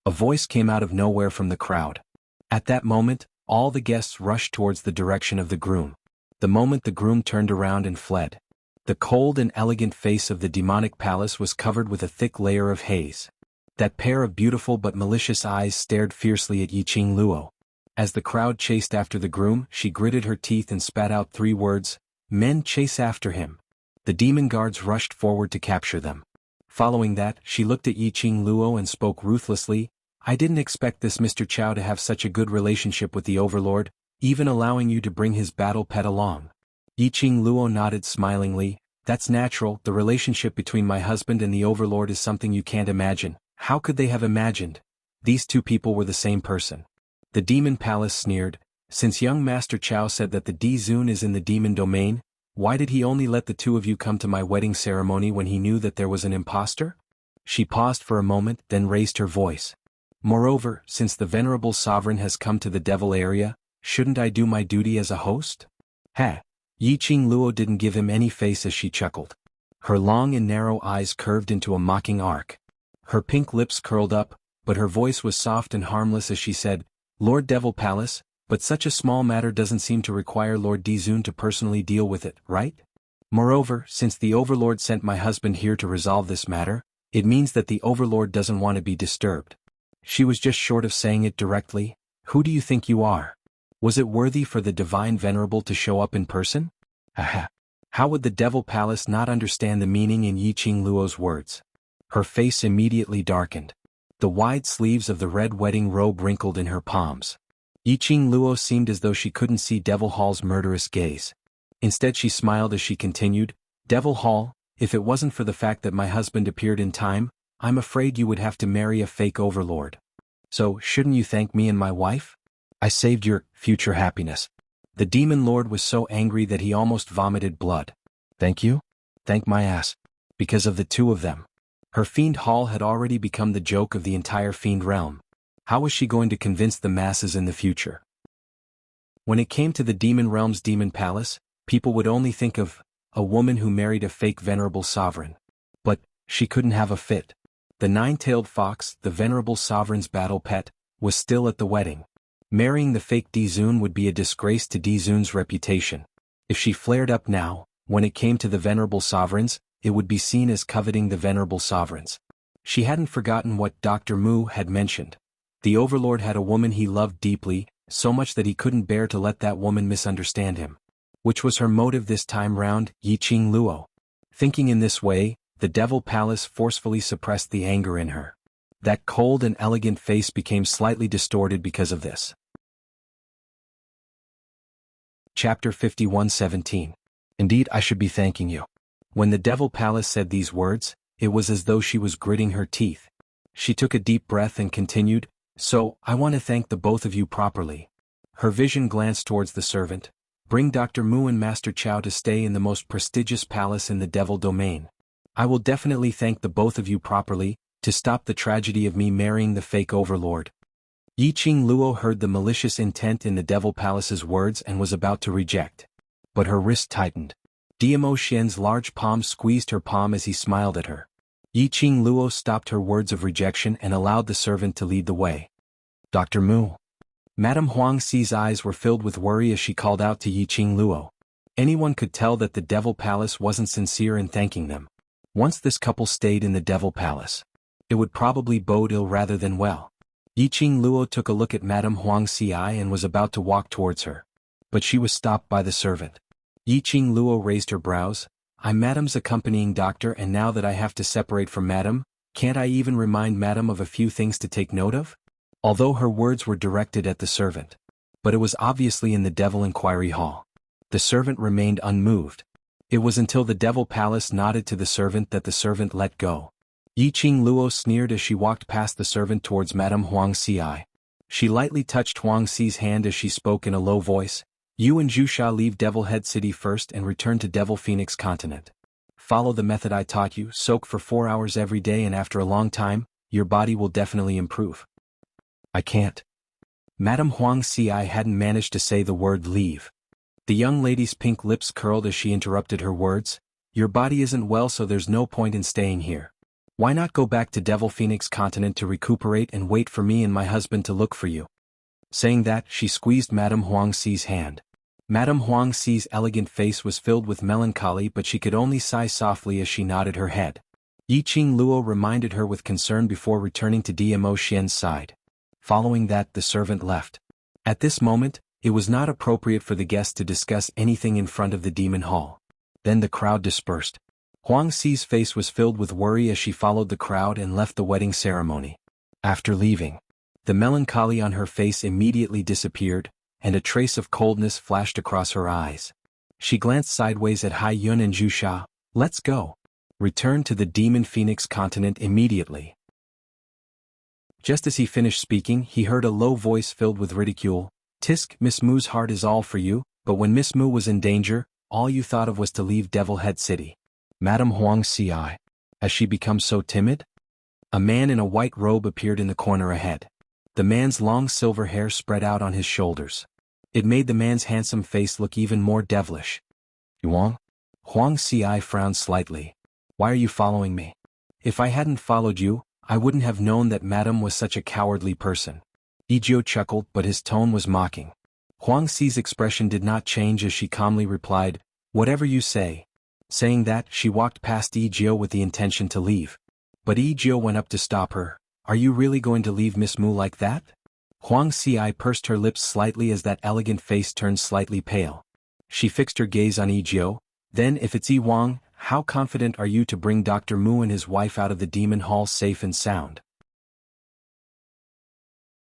A voice came out of nowhere from the crowd. At that moment, all the guests rushed towards the direction of the groom. The moment the groom turned around and fled, the cold and elegant face of the demonic palace was covered with a thick layer of haze. That pair of beautiful but malicious eyes stared fiercely at Yiqing Luo. As the crowd chased after the groom, she gritted her teeth and spat out 3 words, "Men, chase after him." The demon guards rushed forward to capture them. Following that, she looked at Yiqing Luo and spoke ruthlessly, "I didn't expect this Mr. Chow to have such a good relationship with the overlord, even allowing you to bring his battle pet along. Yiqing Luo nodded smilingly. That's natural, the relationship between my husband and the overlord is something you can't imagine. How could they have imagined? These two people were the same person. The demon palace sneered. Since young Master Chao said that the D-Zun is in the demon domain, why did he only let the two of you come to my wedding ceremony when he knew that there was an impostor? She paused for a moment, then raised her voice. Moreover, since the venerable sovereign has come to the devil area, shouldn't I do my duty as a host? Ha! Yiqing Luo didn't give him any face as she chuckled. Her long and narrow eyes curved into a mocking arc. Her pink lips curled up, but her voice was soft and harmless as she said, Lord Devil Palace, but such a small matter doesn't seem to require Lord D-Zun to personally deal with it, right? Moreover, since the Overlord sent my husband here to resolve this matter, it means that the Overlord doesn't want to be disturbed. She was just short of saying it directly. Who do you think you are? Was it worthy for the Divine Venerable to show up in person? Haha. How would the Devil Palace not understand the meaning in Yiqing Luo's words? Her face immediately darkened. The wide sleeves of the red wedding robe wrinkled in her palms. Yiqing Luo seemed as though she couldn't see Devil Hall's murderous gaze. Instead she smiled as she continued, Devil Hall, if it wasn't for the fact that my husband appeared in time, I'm afraid you would have to marry a fake overlord. So, shouldn't you thank me and my wife? I saved your future happiness. The demon lord was so angry that he almost vomited blood. Thank you? Thank my ass. Because of the two of them. Her fiend hall had already become the joke of the entire fiend realm. How was she going to convince the masses in the future? When it came to the demon realm's demon palace, people would only think of a woman who married a fake venerable sovereign. But she couldn't have a fit. The nine-tailed fox, the venerable sovereign's battle pet, was still at the wedding. Marrying the fake D-Zun would be a disgrace to D-Zun's reputation. If she flared up now, when it came to the venerable sovereigns, it would be seen as coveting the venerable sovereigns. She hadn't forgotten what Dr. Mu had mentioned. The overlord had a woman he loved deeply, so much that he couldn't bear to let that woman misunderstand him. Which was her motive this time round, Yiqing Luo. Thinking in this way, the Devil Palace forcefully suppressed the anger in her. That cold and elegant face became slightly distorted because of this. Chapter 51:17. Indeed, I should be thanking you. When the Devil Palace said these words, it was as though she was gritting her teeth. She took a deep breath and continued, So, I want to thank the both of you properly. Her vision glanced towards the servant. Bring Dr. Mu and Master Chao to stay in the most prestigious palace in the Devil Domain. I will definitely thank the both of you properly, to stop the tragedy of me marrying the fake overlord. Yiqing Luo heard the malicious intent in the Devil Palace's words and was about to reject. But her wrist tightened. Diamo Xian's large palm squeezed her palm as he smiled at her. Yiqing Luo stopped her words of rejection and allowed the servant to lead the way. Dr. Mu. Madame Huang Xi's eyes were filled with worry as she called out to Yiqing Luo. Anyone could tell that the Devil Palace wasn't sincere in thanking them. Once this couple stayed in the Devil Palace, it would probably bode ill rather than well. Yiqing Luo took a look at Madame Huang Xi and was about to walk towards her. But she was stopped by the servant. Yiqing Luo raised her brows. I'm Madame's accompanying doctor, and now that I have to separate from Madame, can't I even remind Madame of a few things to take note of? Although her words were directed at the servant. But it was obviously in the Devil Inquiry Hall. The servant remained unmoved. It was until the Devil Palace nodded to the servant that the servant let go. Yiqing Luo sneered as she walked past the servant towards Madame Huang Xi. She lightly touched Huang Xi's hand as she spoke in a low voice. You and Zhusha leave Devil Head City first and return to Devil Phoenix Continent. Follow the method I taught you, soak for 4 hours every day, and after a long time, your body will definitely improve. I can't. Madame Huang Xi hadn't managed to say the word leave. The young lady's pink lips curled as she interrupted her words. Your body isn't well, so there's no point in staying here. Why not go back to Devil Phoenix Continent to recuperate and wait for me and my husband to look for you? Saying that, she squeezed Madame Huang Xi's hand. Madame Huang Xi's elegant face was filled with melancholy, but she could only sigh softly as she nodded her head. Yiqing Luo reminded her with concern before returning to Diamo Xian's side. Following that, the servant left. At this moment, it was not appropriate for the guests to discuss anything in front of the demon hall. Then the crowd dispersed. Huang Xi's face was filled with worry as she followed the crowd and left the wedding ceremony. After leaving, the melancholy on her face immediately disappeared, and a trace of coldness flashed across her eyes. She glanced sideways at Hai Yun and Zhu Sha. Let's go. Return to the Demon Phoenix continent immediately. Just as he finished speaking, he heard a low voice filled with ridicule. Tisk, Miss Mu's heart is all for you, but when Miss Mu was in danger, all you thought of was to leave Devil Head City. Madame Huang Xi. Has she become so timid? A man in a white robe appeared in the corner ahead. The man's long silver hair spread out on his shoulders. It made the man's handsome face look even more devilish. Yuan? Huang Xi frowned slightly. Why are you following me? If I hadn't followed you, I wouldn't have known that Madame was such a cowardly person. Yijio chuckled, but his tone was mocking. Huang Xi's expression did not change as she calmly replied, whatever you say. Saying that, she walked past Yijio with the intention to leave. But Yijio went up to stop her. Are you really going to leave Miss Mu like that? Huang Xi pursed her lips slightly as that elegant face turned slightly pale. She fixed her gaze on Yijio. Then if it's Yi Wang, how confident are you to bring Dr. Mu and his wife out of the demon hall safe and sound?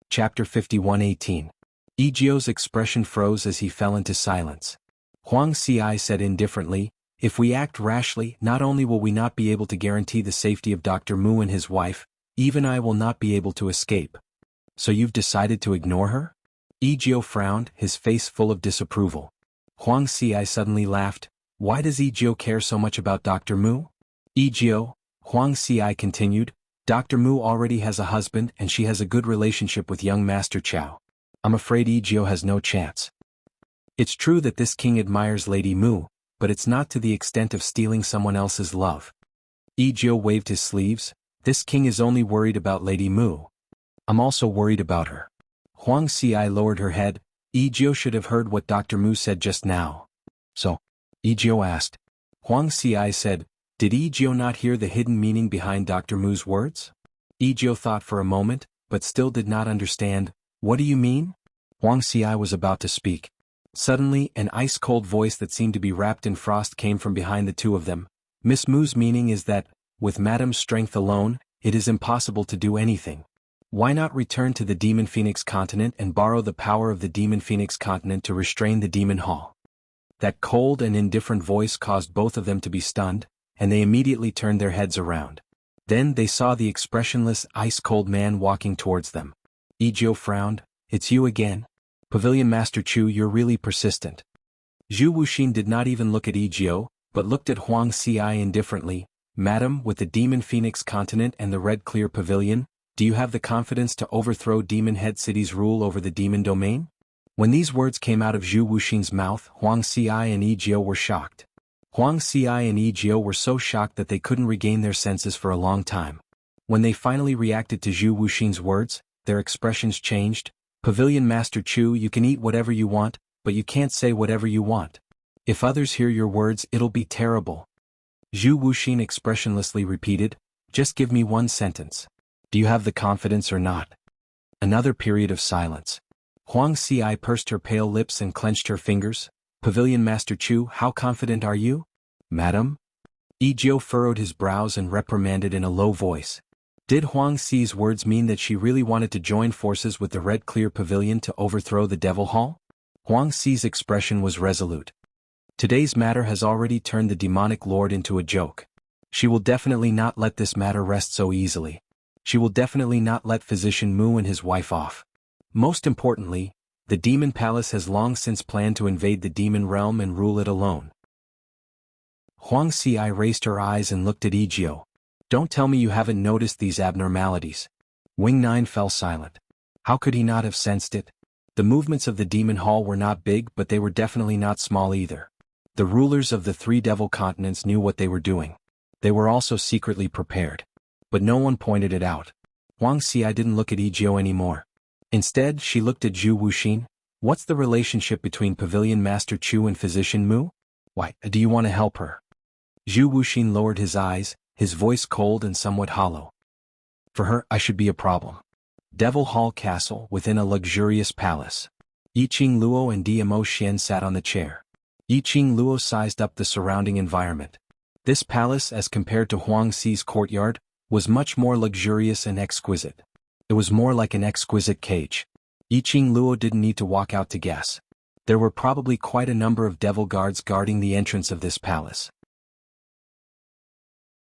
Chapter 51:18. Yijio's expression froze as he fell into silence. Huang Xi said indifferently, if we act rashly, not only will we not be able to guarantee the safety of Dr. Mu and his wife, even I will not be able to escape. So you've decided to ignore her? Yijio frowned, his face full of disapproval. Huang Xi suddenly laughed. Why does Yijio care so much about Dr. Mu? Yijio, Huang Xi continued, Dr. Mu already has a husband and she has a good relationship with young Master Chao. I'm afraid Yijio has no chance. It's true that this king admires Lady Mu, but it's not to the extent of stealing someone else's love. Yijio waved his sleeves. This king is only worried about Lady Mu. I'm also worried about her. Huang Xi lowered her head. Yijio should have heard what Dr. Mu said just now. So? Yijio asked. Huang Xi said, did Yijio not hear the hidden meaning behind Dr. Mu's words? Yijio thought for a moment, but still did not understand. What do you mean? Huang Xi was about to speak. Suddenly, an ice-cold voice that seemed to be wrapped in frost came from behind the two of them. Miss Mu's meaning is that, with Madame's strength alone, it is impossible to do anything. Why not return to the Demon Phoenix continent and borrow the power of the Demon Phoenix continent to restrain the Demon Hall? That cold and indifferent voice caused both of them to be stunned, and they immediately turned their heads around. Then they saw the expressionless, ice-cold man walking towards them. Yijio frowned. It's you again? Pavilion Master Chu, you're really persistent. Zhu Wuxin did not even look at Yijio, but looked at Huang Xi indifferently. Madam, with the Demon Phoenix continent and the Red Clear Pavilion, do you have the confidence to overthrow Demon Head City's rule over the demon domain? When these words came out of Zhu Wuxin's mouth, Huang Xi and Yijio were shocked. Huang Xi and Yijio were so shocked that they couldn't regain their senses for a long time. When they finally reacted to Zhu Wuxin's words, their expressions changed. Pavilion Master Chu, you can eat whatever you want, but you can't say whatever you want. If others hear your words, it'll be terrible. Zhu Wuxin expressionlessly repeated, just give me one sentence. Do you have the confidence or not? Another period of silence. Huang Xi pursed her pale lips and clenched her fingers. Pavilion Master Chu, how confident are you? Madam? Yijio furrowed his brows and reprimanded in a low voice. Did Huang Xi's words mean that she really wanted to join forces with the Red Clear Pavilion to overthrow the Devil Hall? Huang Xi's expression was resolute. Today's matter has already turned the demonic lord into a joke. She will definitely not let this matter rest so easily. She will definitely not let Physician Mu and his wife off. Most importantly, the Demon Palace has long since planned to invade the demon realm and rule it alone. Huang Xi raised her eyes and looked at Yijio. Don't tell me you haven't noticed these abnormalities. Wing Nine fell silent. How could he not have sensed it? The movements of the demon hall were not big, but they were definitely not small either. The rulers of the three devil continents knew what they were doing. They were also secretly prepared. But no one pointed it out. Huang Xi didn't look at Yijio anymore. Instead, she looked at Zhu Wuxin. What's the relationship between Pavilion Master Chu and Physician Mu? Why, do you want to help her? Zhu Wuxin lowered his eyes, his voice cold and somewhat hollow. For her, I should be a problem. Devil Hall Castle within a luxurious palace. Yiqing Luo and Dmo Xian sat on the chair. Yiqing Luo sized up the surrounding environment. This palace, as compared to Huang Xi's courtyard, was much more luxurious and exquisite. It was more like an exquisite cage. Yiqing Luo didn't need to walk out to guess. There were probably quite a number of devil guards guarding the entrance of this palace.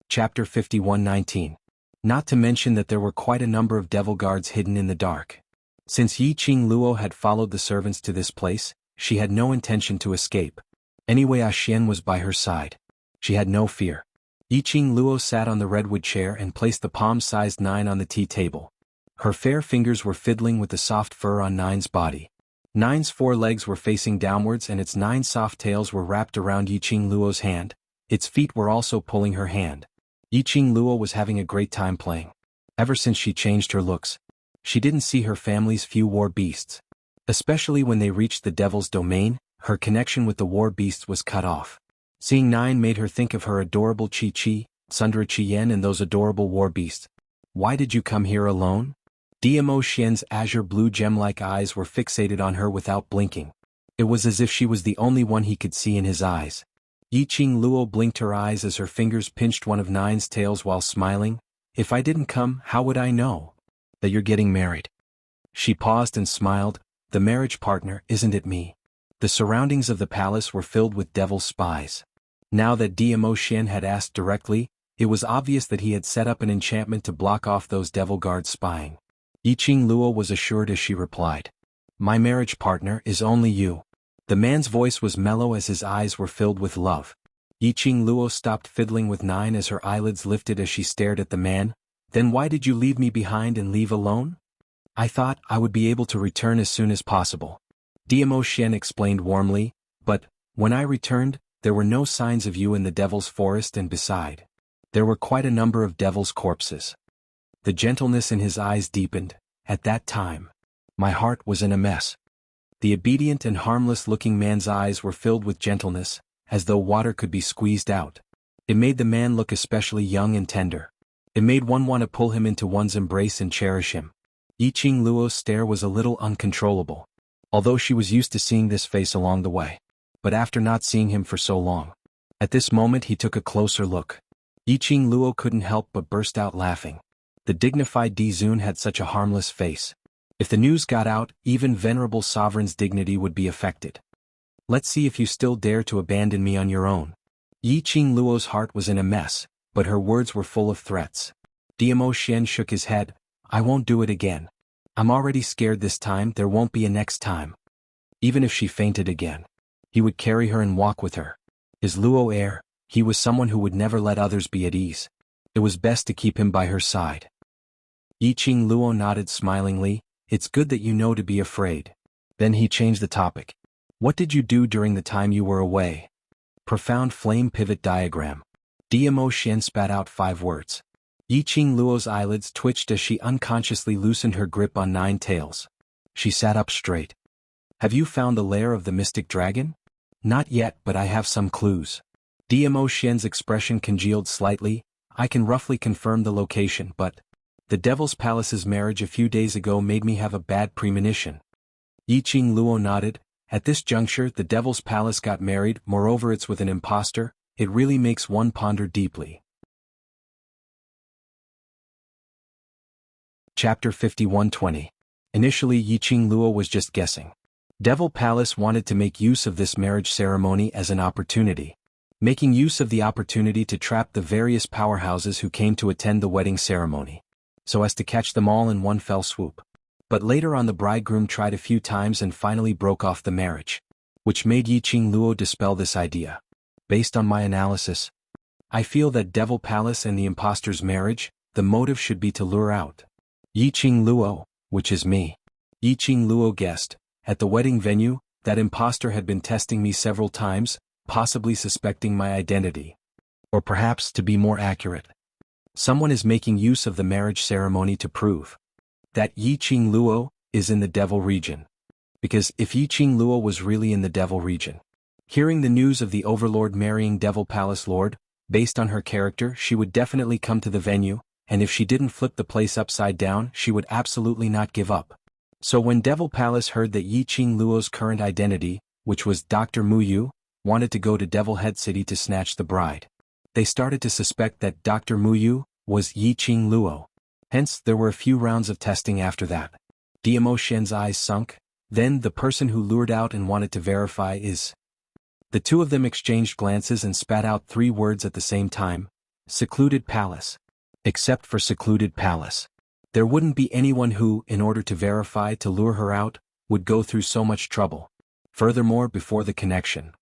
Chapter 51:19. Not to mention that there were quite a number of devil guards hidden in the dark. Since Yi Qing Luo had followed the servants to this place, she had no intention to escape. Anyway, Xian was by her side. She had no fear. Yi Qing Luo sat on the redwood chair and placed the palm-sized Nine on the tea table. Her fair fingers were fiddling with the soft fur on Nine's body. Nine's 4 legs were facing downwards and its 9 soft tails were wrapped around Yi Qing Luo's hand. Its feet were also pulling her hand. Yi Qing Luo was having a great time playing. Ever since she changed her looks, she didn't see her family's few war beasts. Especially when they reached the devil's domain, her connection with the war beasts was cut off. Seeing Nine made her think of her adorable Chi-Chi, Sundra Chien and those adorable war beasts. Why did you come here alone? Dmo Xian's azure blue gem-like eyes were fixated on her without blinking. It was as if she was the only one he could see in his eyes. Yi Qing Luo blinked her eyes as her fingers pinched one of Nine's tails while smiling. If I didn't come, how would I know that you're getting married? She paused and smiled. The marriage partner, isn't it me? The surroundings of the palace were filled with devil spies. Now that Dmo Xian had asked directly, it was obvious that he had set up an enchantment to block off those devil guards spying. Yi Qing Luo was assured as she replied. My marriage partner is only you. The man's voice was mellow as his eyes were filled with love. Yi Qing Luo stopped fiddling with Nine as her eyelids lifted as she stared at the man. Then why did you leave me behind and leave alone? I thought I would be able to return as soon as possible. Dmo Xian explained warmly, but, when I returned, there were no signs of you in the devil's forest and beside, there were quite a number of devil's corpses. The gentleness in his eyes deepened. At that time, my heart was in a mess. The obedient and harmless-looking man's eyes were filled with gentleness, as though water could be squeezed out. It made the man look especially young and tender. It made one want to pull him into one's embrace and cherish him. Yi Qing Luo's stare was a little uncontrollable, although she was used to seeing this face along the way. But after not seeing him for so long, at this moment he took a closer look. Yi Qing Luo couldn't help but burst out laughing. The dignified Di Zun had such a harmless face. If the news got out, even venerable sovereign's dignity would be affected. Let's see if you still dare to abandon me on your own. Yi Qing Luo's heart was in a mess, but her words were full of threats. Dmo Xian shook his head. I won't do it again. I'm already scared this time, there won't be a next time. Even if she fainted again, he would carry her and walk with her. His Luo heir, he was someone who would never let others be at ease. It was best to keep him by her side. Yi Qing Luo nodded smilingly. It's good that you know to be afraid. Then he changed the topic. What did you do during the time you were away? Profound flame pivot diagram. Dmo Xian spat out 5 words. Yi Qing Luo's eyelids twitched as she unconsciously loosened her grip on 9 tails. She sat up straight. Have you found the lair of the mystic dragon? Not yet, but I have some clues. Dmo Xian's expression congealed slightly. I can roughly confirm the location, but the Devil's Palace's marriage a few days ago made me have a bad premonition. Yi Qing Luo nodded. At this juncture the Devil's Palace got married, moreover it's with an impostor. It really makes one ponder deeply. Chapter 51:20. Initially Yi Qing Luo was just guessing. Devil Palace wanted to make use of this marriage ceremony as an opportunity. Making use of the opportunity to trap the various powerhouses who came to attend the wedding ceremony, so as to catch them all in one fell swoop. But later on the bridegroom tried a few times and finally broke off the marriage, which made Yi Qing Luo dispel this idea. Based on my analysis, I feel that Devil Palace and the impostor's marriage, the motive should be to lure out Yi Qing Luo, which is me. Yi Qing Luo guessed. At the wedding venue, that impostor had been testing me several times, possibly suspecting my identity. Or perhaps, to be more accurate, someone is making use of the marriage ceremony to prove that Yi Qing Luo is in the devil region. Because if Yi Qing Luo was really in the devil region, hearing the news of the overlord marrying Devil Palace Lord, based on her character she would definitely come to the venue, and if she didn't flip the place upside down she would absolutely not give up. So when Devil Palace heard that Yi Qing Luo's current identity, which was Dr. Muyu, wanted to go to Devil Head City to snatch the bride, they started to suspect that Dr. Muyu was Yi Qing Luo. Hence, there were a few rounds of testing after that. Dmo Xian's eyes sunk. Then the person who lured out and wanted to verify is. The two of them exchanged glances and spat out 3 words at the same time. Secluded palace. Except for secluded palace. There wouldn't be anyone who, in order to verify to lure her out, would go through so much trouble. Furthermore, before the connection,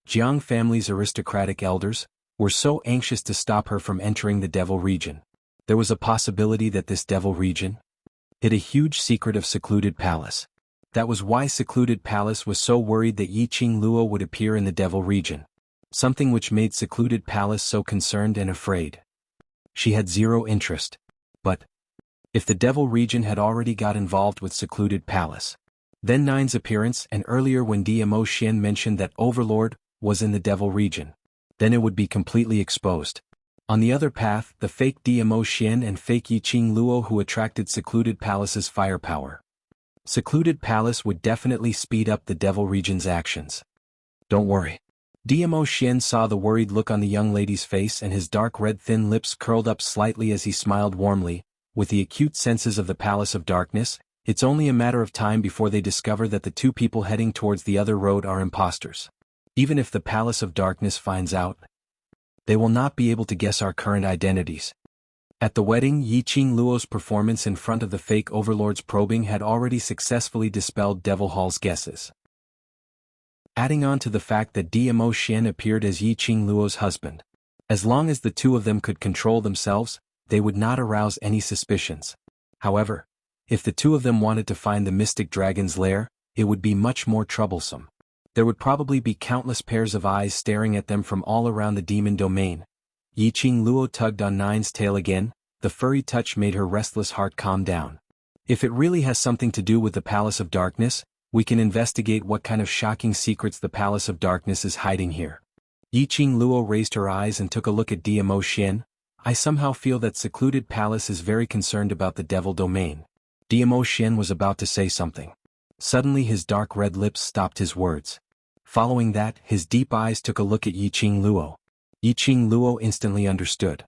Jiang family's aristocratic elders were so anxious to stop her from entering the devil region. There was a possibility that this devil region hid a huge secret of secluded palace. That was why secluded palace was so worried that Yiqing Luo would appear in the devil region. Something which made secluded palace so concerned and afraid. She had zero interest. But if the devil region had already got involved with secluded palace, then Nine's appearance and earlier when Dmo Xian mentioned that Overlord was in the devil region, then it would be completely exposed. On the other path, the fake Dmo Xian and fake Yiqing Luo who attracted secluded palace's firepower. Secluded palace would definitely speed up the devil region's actions. Don't worry. Dmo Xian saw the worried look on the young lady's face and his dark red thin lips curled up slightly as he smiled warmly. With the acute senses of the Palace of Darkness, it's only a matter of time before they discover that the 2 people heading towards the other road are imposters. Even if the Palace of Darkness finds out, they will not be able to guess our current identities. At the wedding, Yiqing Luo's performance in front of the fake overlord's probing had already successfully dispelled Devil Hall's guesses. Adding on to the fact that Dmo Xian appeared as Yiqing Luo's husband. As long as the 2 of them could control themselves, they would not arouse any suspicions. However, if the 2 of them wanted to find the mystic dragon's lair, it would be much more troublesome. There would probably be countless pairs of eyes staring at them from all around the demon domain. Yiqing Luo tugged on Nine's tail again. The furry touch made her restless heart calm down. If it really has something to do with the Palace of Darkness, we can investigate what kind of shocking secrets the Palace of Darkness is hiding here. Yiqing Luo raised her eyes and took a look at Dmo Xian. I somehow feel that secluded palace is very concerned about the devil domain. Dmo Xian was about to say something. Suddenly his dark red lips stopped his words. Following that, his deep eyes took a look at Yiqing Luo. Yiqing Luo instantly understood.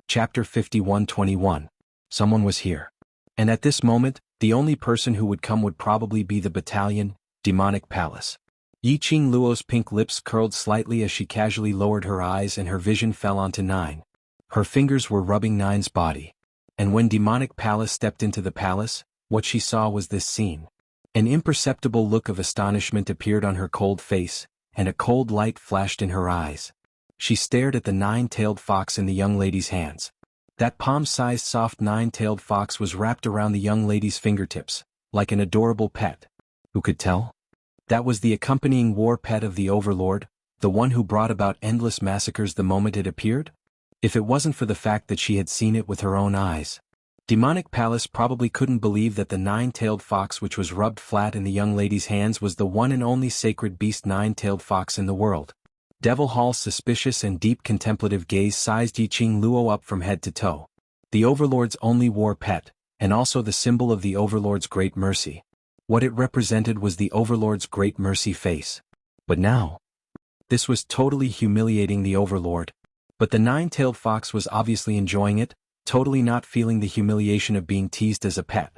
Chapter 51-21. Someone was here. And at this moment, the only person who would come would probably be the battalion, Demonic Palace. Yiqing Luo's pink lips curled slightly as she casually lowered her eyes and her vision fell onto Nine. Her fingers were rubbing Nine's body. And when Demonic Palace stepped into the palace, what she saw was this scene. An imperceptible look of astonishment appeared on her cold face, and a cold light flashed in her eyes. She stared at the 9-tailed fox in the young lady's hands. That palm-sized soft 9-tailed fox was wrapped around the young lady's fingertips, like an adorable pet. Who could tell? That was the accompanying war pet of the Overlord, the one who brought about endless massacres the moment it appeared? If it wasn't for the fact that she had seen it with her own eyes. Demonic Palace probably couldn't believe that the 9-tailed fox which was rubbed flat in the young lady's hands was the one and only sacred beast 9-tailed fox in the world. Devil Hall's suspicious and deep contemplative gaze sized Yiqing Luo up from head to toe. The Overlord's only war pet, and also the symbol of the Overlord's great mercy. What it represented was the Overlord's great mercy face. But now, this was totally humiliating the Overlord. But the 9-tailed fox was obviously enjoying it, totally not feeling the humiliation of being teased as a pet.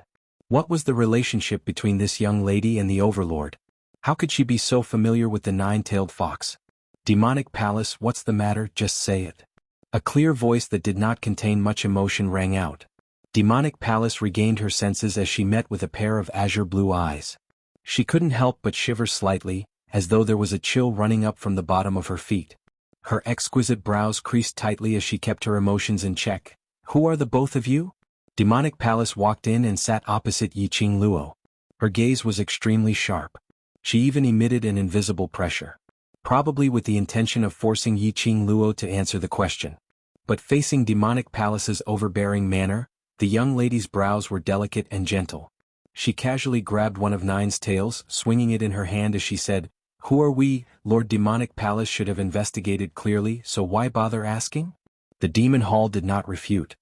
What was the relationship between this young lady and the Overlord? How could she be so familiar with the 9-tailed fox? Demonic Palace, what's the matter? Just say it. A clear voice that did not contain much emotion rang out. Demonic Palace regained her senses as she met with a pair of azure blue eyes. She couldn't help but shiver slightly, as though there was a chill running up from the bottom of her feet. Her exquisite brows creased tightly as she kept her emotions in check. Who are the both of you? Demonic Palace walked in and sat opposite Yiqing Luo. Her gaze was extremely sharp. She even emitted an invisible pressure. Probably with the intention of forcing Yiqing Luo to answer the question. But facing Demonic Palace's overbearing manner, the young lady's brows were delicate and gentle. She casually grabbed one of Nine's tails, swinging it in her hand as she said, "Who are we? Lord Demonic Palace should have investigated clearly, so why bother asking?" The Demon Hall did not refute.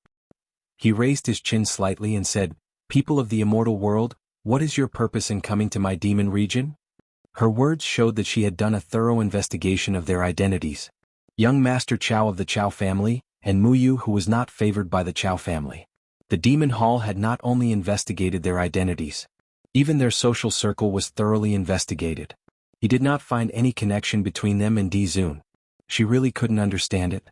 He raised his chin slightly and said, "People of the immortal world, what is your purpose in coming to my demon region?" Her words showed that she had done a thorough investigation of their identities. Young Master Chao of the Chao family, and Muyu who was not favored by the Chao family. The demon hall had not only investigated their identities, even their social circle was thoroughly investigated. He did not find any connection between them and Dizun. She really couldn't understand it.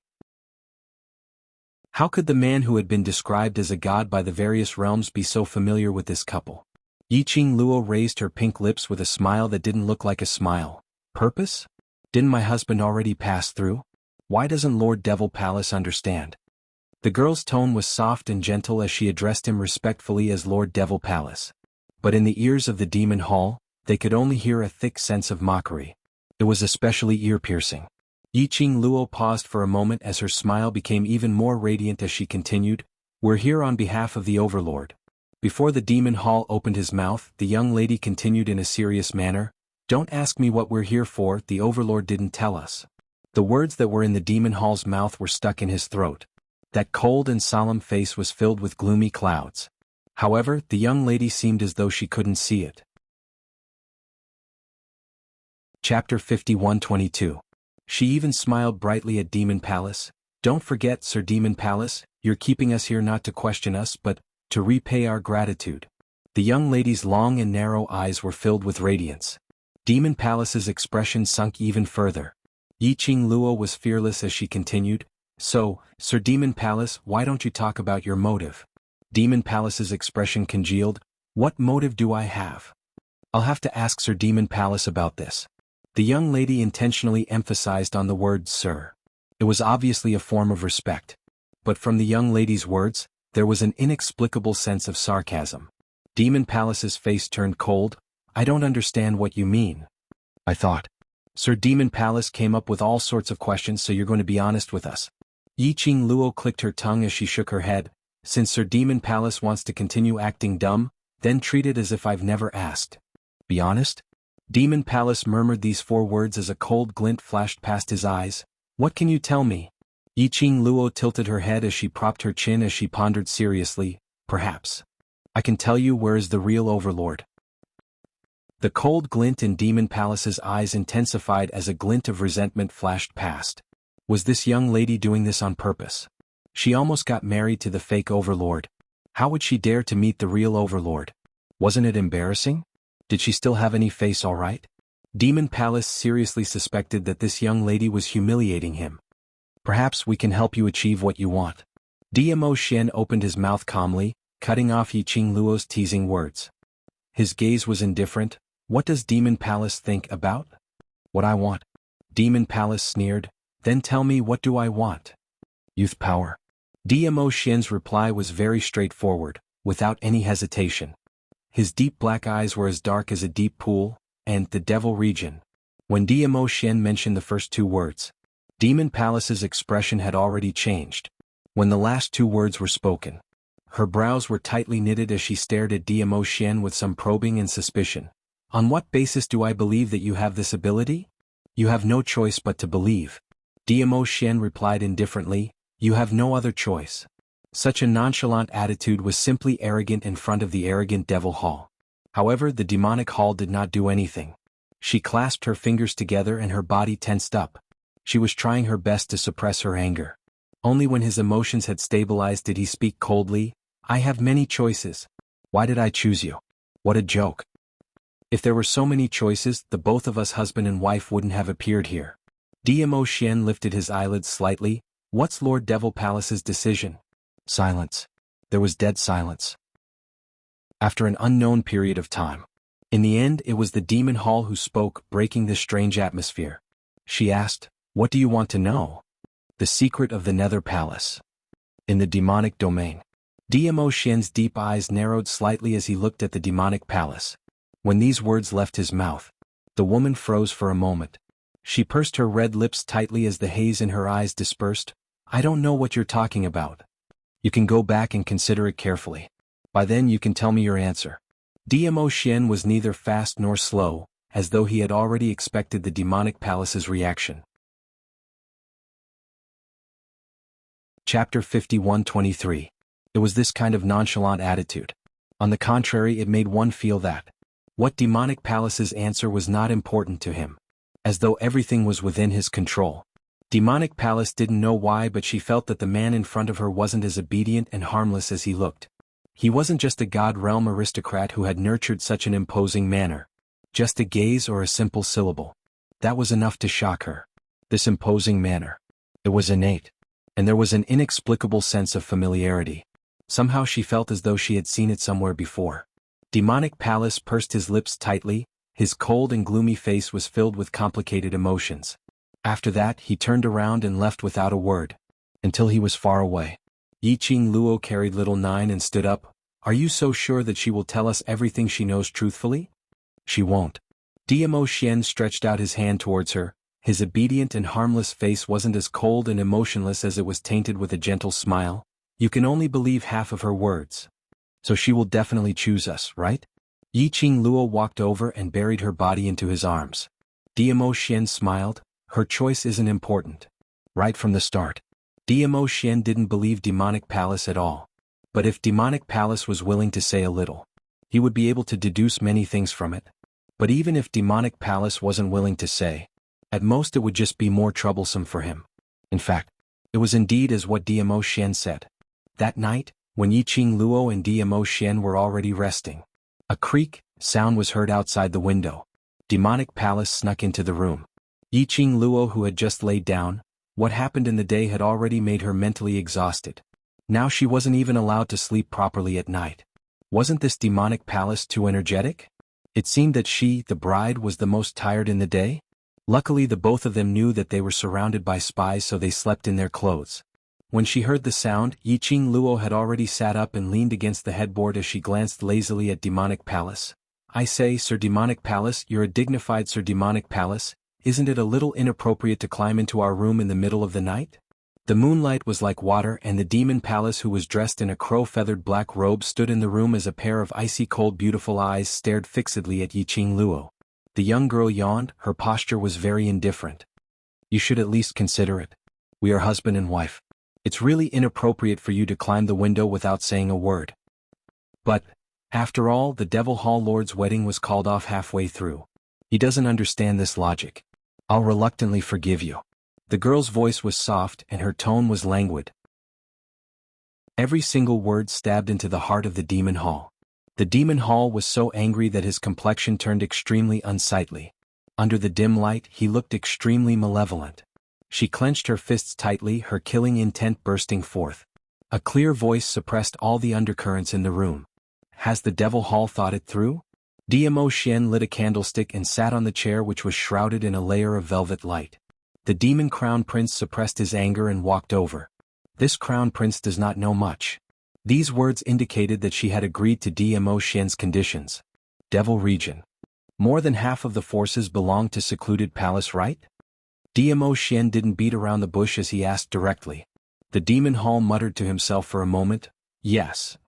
How could the man who had been described as a god by the various realms be so familiar with this couple? Yiqing Luo raised her pink lips with a smile that didn't look like a smile. Purpose? Didn't my husband already pass through? Why doesn't Lord Devil Palace understand? The girl's tone was soft and gentle as she addressed him respectfully as Lord Devil Palace. But in the ears of the demon hall, they could only hear a thick sense of mockery. It was especially ear-piercing. Yiqing Luo paused for a moment as her smile became even more radiant as she continued, "We're here on behalf of the Overlord." Before the demon hall opened his mouth, the young lady continued in a serious manner, "Don't ask me what we're here for, the Overlord didn't tell us." The words that were in the demon hall's mouth were stuck in his throat. That cold and solemn face was filled with gloomy clouds. However, the young lady seemed as though she couldn't see it. Chapter 51-22. She even smiled brightly at Demon Palace. "Don't forget, Sir Demon Palace, you're keeping us here not to question us but to repay our gratitude." The young lady's long and narrow eyes were filled with radiance. Demon Palace's expression sunk even further. Yiqing Luo was fearless as she continued, "So, Sir Demon Palace, why don't you talk about your motive?" Demon Palace's expression congealed. "What motive do I have? I'll have to ask Sir Demon Palace about this." The young lady intentionally emphasized on the word sir. It was obviously a form of respect. But from the young lady's words, there was an inexplicable sense of sarcasm. Demon Palace's face turned cold. "I don't understand what you mean." "I thought Sir Demon Palace came up with all sorts of questions, so you're going to be honest with us." Yiqing Luo clicked her tongue as she shook her head. "Since Sir Demon Palace wants to continue acting dumb, then treat it as if I've never asked." "Be honest?" Demon Palace murmured these 4 words as a cold glint flashed past his eyes. "What can you tell me?" Yiqing Luo tilted her head as she propped her chin as she pondered seriously. "Perhaps I can tell you where is the real Overlord." The cold glint in Demon Palace's eyes intensified as a glint of resentment flashed past. Was this young lady doing this on purpose? She almost got married to the fake Overlord. How would she dare to meet the real Overlord? Wasn't it embarrassing? Did she still have any face all right? Demon Palace seriously suspected that this young lady was humiliating him. "Perhaps we can help you achieve what you want." Dmo Xian opened his mouth calmly, cutting off Yiqing Luo's teasing words. His gaze was indifferent. "What does Demon Palace think about what I want?" Demon Palace sneered. "Then tell me, what do I want?" "Youth power." Dmo Xian's reply was very straightforward, without any hesitation. His deep black eyes were as dark as a deep pool, and the devil region. When Dmo Xian mentioned the first 2 words, Demon Palace's expression had already changed. When the last 2 words were spoken, her brows were tightly knitted as she stared at Dmo Xian with some probing and suspicion. "On what basis do I believe that you have this ability?" "You have no choice but to believe." Dmo Xian replied indifferently, "You have no other choice." Such a nonchalant attitude was simply arrogant in front of the arrogant Devil Hall. However, the demonic hall did not do anything. She clasped her fingers together and her body tensed up. She was trying her best to suppress her anger. Only when his emotions had stabilized did he speak coldly. "I have many choices. Why did I choose you? What a joke. If there were so many choices, the both of us husband and wife wouldn't have appeared here." Dmo Xian lifted his eyelids slightly. "What's Lord Devil Palace's decision?" Silence. There was dead silence. After an unknown period of time. In the end, it was the demon hall who spoke, breaking this strange atmosphere. She asked, "What do you want to know?" "The secret of the Nether Palace. In the demonic domain." Dmo Xian's deep eyes narrowed slightly as he looked at the demonic palace. When these words left his mouth, the woman froze for a moment. She pursed her red lips tightly as the haze in her eyes dispersed. "I don't know what you're talking about." "You can go back and consider it carefully. By then you can tell me your answer." Dmo Xian was neither fast nor slow, as though he had already expected the demonic palace's reaction. Chapter 51-23. It was this kind of nonchalant attitude. On the contrary, it made one feel that what demonic palace's answer was not important to him. As though everything was within his control. Demonic Palace didn't know why, but she felt that the man in front of her wasn't as obedient and harmless as he looked. He wasn't just a god realm aristocrat who had nurtured such an imposing manner. Just a gaze or a simple syllable. That was enough to shock her. This imposing manner. It was innate. And there was an inexplicable sense of familiarity. Somehow she felt as though she had seen it somewhere before. Demonic Palace pursed his lips tightly, his cold and gloomy face was filled with complicated emotions. After that he turned around and left without a word. Until he was far away. Yiqing Luo carried little Nine and stood up. Are you so sure that she will tell us everything she knows truthfully? She won't. Dmo Xian stretched out his hand towards her. His obedient and harmless face wasn't as cold and emotionless as it was tainted with a gentle smile. You can only believe half of her words. So she will definitely choose us, right? Yiqing Luo walked over and buried her body into his arms. Dmo Xian smiled. Her choice isn't important. Right from the start. Dmo Xian didn't believe Demonic Palace at all. But if Demonic Palace was willing to say a little, he would be able to deduce many things from it. But even if Demonic Palace wasn't willing to say, at most it would just be more troublesome for him. In fact, it was indeed as what Dmo Xian said. That night, when Yiqing Luo and Dmo Xian were already resting, a creak sound was heard outside the window. Demonic Palace snuck into the room. Yiqing Luo, who had just laid down, what happened in the day had already made her mentally exhausted. Now she wasn't even allowed to sleep properly at night. Wasn't this Demonic Palace too energetic? It seemed that she, the bride, was the most tired in the day. Luckily the both of them knew that they were surrounded by spies, so they slept in their clothes. When she heard the sound, Yiqing Luo had already sat up and leaned against the headboard as she glanced lazily at Demonic Palace. I say, Sir Demonic Palace, you're a dignified Sir Demonic Palace. Isn't it a little inappropriate to climb into our room in the middle of the night? The moonlight was like water, and the Demon Palace, who was dressed in a crow-feathered black robe, stood in the room as a pair of icy-cold beautiful eyes stared fixedly at Yiqing Luo. The young girl yawned. Her posture was very indifferent. You should at least consider it. We are husband and wife. It's really inappropriate for you to climb the window without saying a word. But, after all, the Devil Hall Lord's wedding was called off halfway through. He doesn't understand this logic. I'll reluctantly forgive you. The girl's voice was soft and her tone was languid. Every single word stabbed into the heart of the Demon Hall. The Demon Hall was so angry that his complexion turned extremely unsightly. Under the dim light, he looked extremely malevolent. She clenched her fists tightly, her killing intent bursting forth. A clear voice suppressed all the undercurrents in the room. Has the Devil Hall thought it through? Dmo Xian lit a candlestick and sat on the chair, which was shrouded in a layer of velvet light. The Demon Crown Prince suppressed his anger and walked over. This Crown Prince does not know much. These words indicated that she had agreed to Dmo Xian's conditions. Devil Region. More than half of the forces belonged to Secluded Palace, right? Dmo Xian didn't beat around the bush as he asked directly. The Demon Hall muttered to himself for a moment. Yes.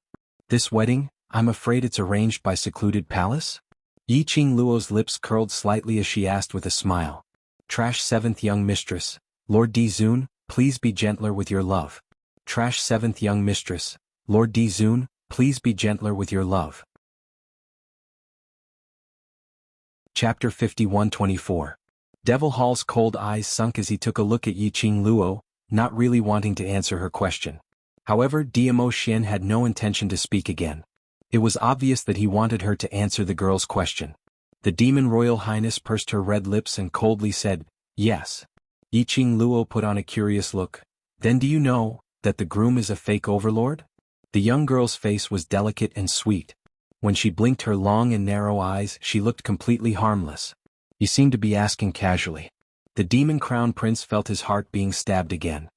This wedding, I'm afraid it's arranged by Secluded Palace? Yiqing Luo's lips curled slightly as she asked with a smile. Trash 7th Young Mistress, Lord Dizun, please be gentler with your love. Trash 7th Young Mistress, Lord Dizun, please be gentler with your love. Chapter 51-24. Devil Hall's cold eyes sunk as he took a look at Yiqing Luo, not really wanting to answer her question. However, Dmo Xian had no intention to speak again. It was obvious that he wanted her to answer the girl's question. The Demon Royal Highness pursed her red lips and coldly said, yes. Yiqing Luo put on a curious look. Then do you know that the groom is a fake overlord? The young girl's face was delicate and sweet. When she blinked her long and narrow eyes, she looked completely harmless. You seem to be asking casually. The Demon Crown Prince felt his heart being stabbed again.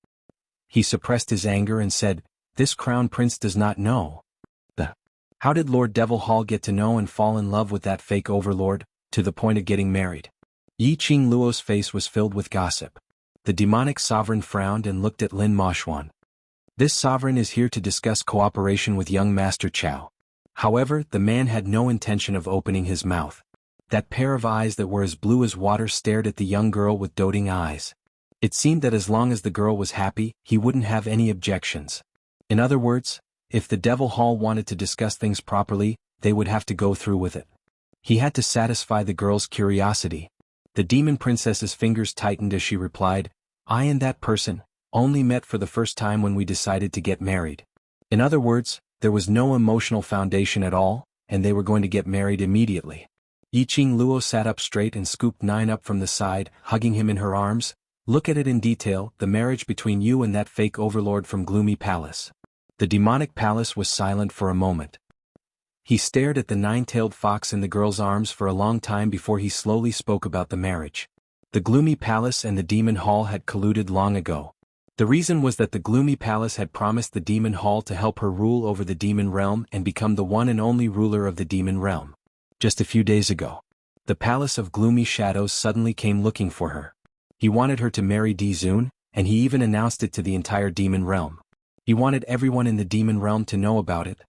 He suppressed his anger and said, this Crown Prince does not know. How did Lord Devil Hall get to know and fall in love with that fake overlord, to the point of getting married? Yiqing Luo's face was filled with gossip. The demonic sovereign frowned and looked at Lin Maoxuan. This sovereign is here to discuss cooperation with young Master Chao. However, the man had no intention of opening his mouth. That pair of eyes that were as blue as water stared at the young girl with doting eyes. It seemed that as long as the girl was happy, he wouldn't have any objections. In other words, if the Devil Hall wanted to discuss things properly, they would have to go through with it. He had to satisfy the girl's curiosity. The Demon Princess's fingers tightened as she replied, I and that person only met for the first time when we decided to get married. In other words, there was no emotional foundation at all, and they were going to get married immediately. Yiqing Luo sat up straight and scooped Nine up from the side, hugging him in her arms. Look at it in detail, the marriage between you and that fake overlord from Gloomy Palace. The demonic palace was silent for a moment. He stared at the nine-tailed fox in the girl's arms for a long time before he slowly spoke about the marriage. The Gloomy Palace and the Demon Hall had colluded long ago. The reason was that the Gloomy Palace had promised the Demon Hall to help her rule over the Demon Realm and become the one and only ruler of the Demon Realm. Just a few days ago, the Palace of Gloomy Shadows suddenly came looking for her. He wanted her to marry Dizun, and he even announced it to the entire Demon Realm. He wanted everyone in the Demon Realm to know about it.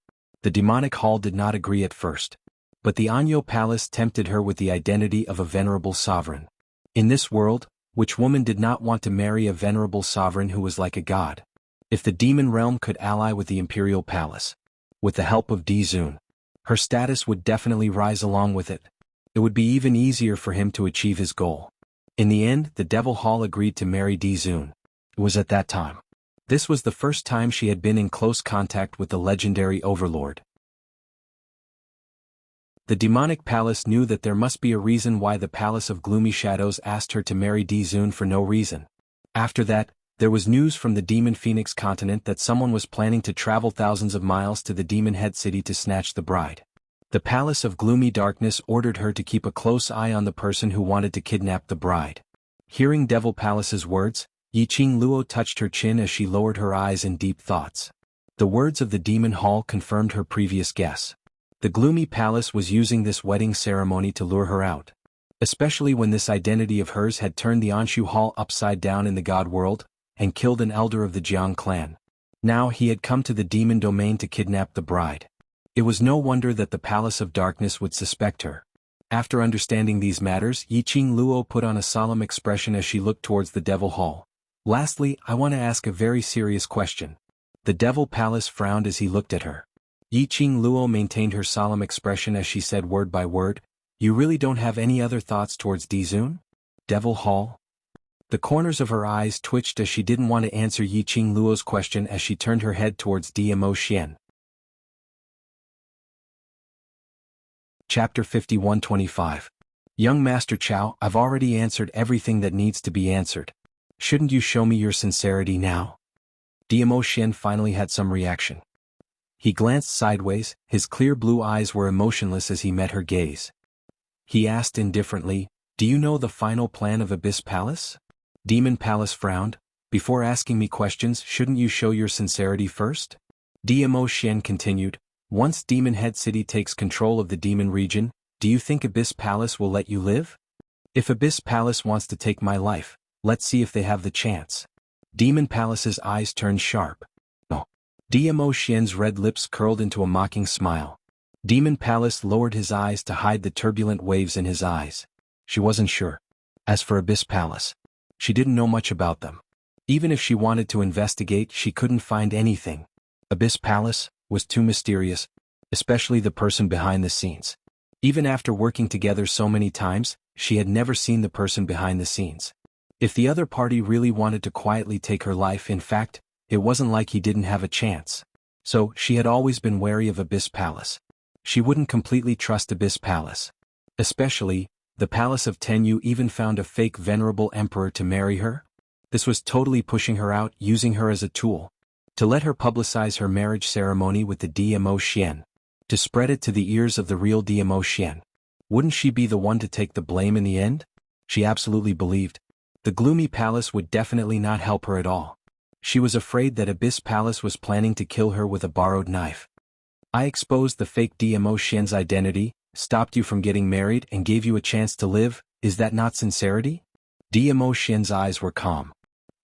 The Demonic Hall did not agree at first, but the Anyo Palace tempted her with the identity of a venerable sovereign. In this world, which woman did not want to marry a venerable sovereign who was like a god? If the Demon Realm could ally with the Imperial Palace, with the help of Dizun, her status would definitely rise along with it. It would be even easier for him to achieve his goal. In the end, the Devil Hall agreed to marry Dizun. It was at that time. This was the first time she had been in close contact with the legendary overlord. The demonic palace knew that there must be a reason why the Palace of Gloomy Shadows asked her to marry Dizun for no reason. After that, there was news from the Demon Phoenix continent that someone was planning to travel thousands of miles to the Demon Head City to snatch the bride. The Palace of Gloomy Darkness ordered her to keep a close eye on the person who wanted to kidnap the bride. Hearing Devil Palace's words, Yiqing Luo touched her chin as she lowered her eyes in deep thoughts. The words of the Demon Hall confirmed her previous guess. The Gloomy Palace was using this wedding ceremony to lure her out. Especially when this identity of hers had turned the Anshu Hall upside down in the God world, and killed an elder of the Jiang clan. Now he had come to the demon domain to kidnap the bride. It was no wonder that the Palace of Darkness would suspect her. After understanding these matters, Yiqing Luo put on a solemn expression as she looked towards the Devil Hall. Lastly, I want to ask a very serious question. The Devil Palace frowned as he looked at her. Yiqing Luo maintained her solemn expression as she said word by word, "You really don't have any other thoughts towards Dizun? Devil Hall?" The corners of her eyes twitched as she didn't want to answer Yiqing Luo's question as she turned her head towards Dmo Xian. Chapter 51-25. Young Master Chao, I've already answered everything that needs to be answered. Shouldn't you show me your sincerity now? Dmo Xian finally had some reaction. He glanced sideways, his clear blue eyes were emotionless as he met her gaze. He asked indifferently, "Do you know the final plan of Abyss Palace?" Demon Palace frowned. "Before asking me questions, shouldn't you show your sincerity first?" Dmo Xian continued, "Once Demon Head City takes control of the demon region, do you think Abyss Palace will let you live? If Abyss Palace wants to take my life, let's see if they have the chance." Demon Palace's eyes turned sharp. Dmo Xian's red lips curled into a mocking smile. Demon Palace lowered his eyes to hide the turbulent waves in his eyes. She wasn't sure. As for Abyss Palace, she didn't know much about them. Even if she wanted to investigate, she couldn't find anything. Abyss Palace was too mysterious, especially the person behind the scenes. Even after working together so many times, she had never seen the person behind the scenes. If the other party really wanted to quietly take her life, in fact, it wasn't like he didn't have a chance. So, she had always been wary of Abyss Palace. She wouldn't completely trust Abyss Palace. Especially, the Palace of Tenyu even found a fake venerable emperor to marry her. This was totally pushing her out, using her as a tool. To let her publicize her marriage ceremony with the Dmo Xian. To spread it to the ears of the real Dmo Xian. Wouldn't she be the one to take the blame in the end? She absolutely believed. The Gloomy Palace would definitely not help her at all. She was afraid that Abyss Palace was planning to kill her with a borrowed knife. I exposed the fake Dmo Xian's identity, stopped you from getting married and gave you a chance to live, is that not sincerity? Dmo Xian's eyes were calm.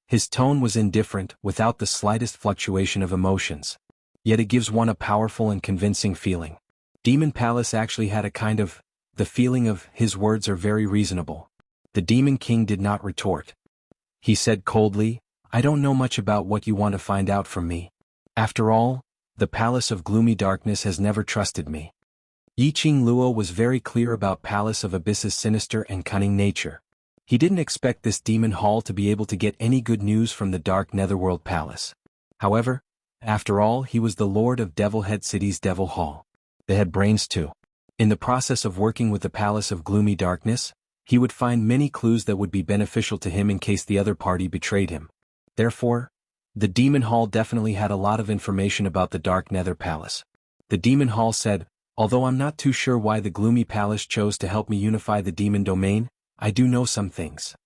His tone was indifferent, without the slightest fluctuation of emotions. Yet it gives one a powerful and convincing feeling. Demon Palace actually had a kind of, the feeling of, his words are very reasonable. The Demon King did not retort. He said coldly, "I don't know much about what you want to find out from me. After all, the Palace of Gloomy Darkness has never trusted me." Yiqing Luo was very clear about Palace of Abyss's sinister and cunning nature. He didn't expect this demon hall to be able to get any good news from the dark netherworld palace. However, after all, he was the lord of Devilhead City's Devil Hall. They had brains too. In the process of working with the Palace of Gloomy Darkness, he would find many clues that would be beneficial to him in case the other party betrayed him. Therefore, the Demon Hall definitely had a lot of information about the Dark Nether Palace. The Demon Hall said, "Although I'm not too sure why the Gloomy Palace chose to help me unify the demon domain, I do know some things.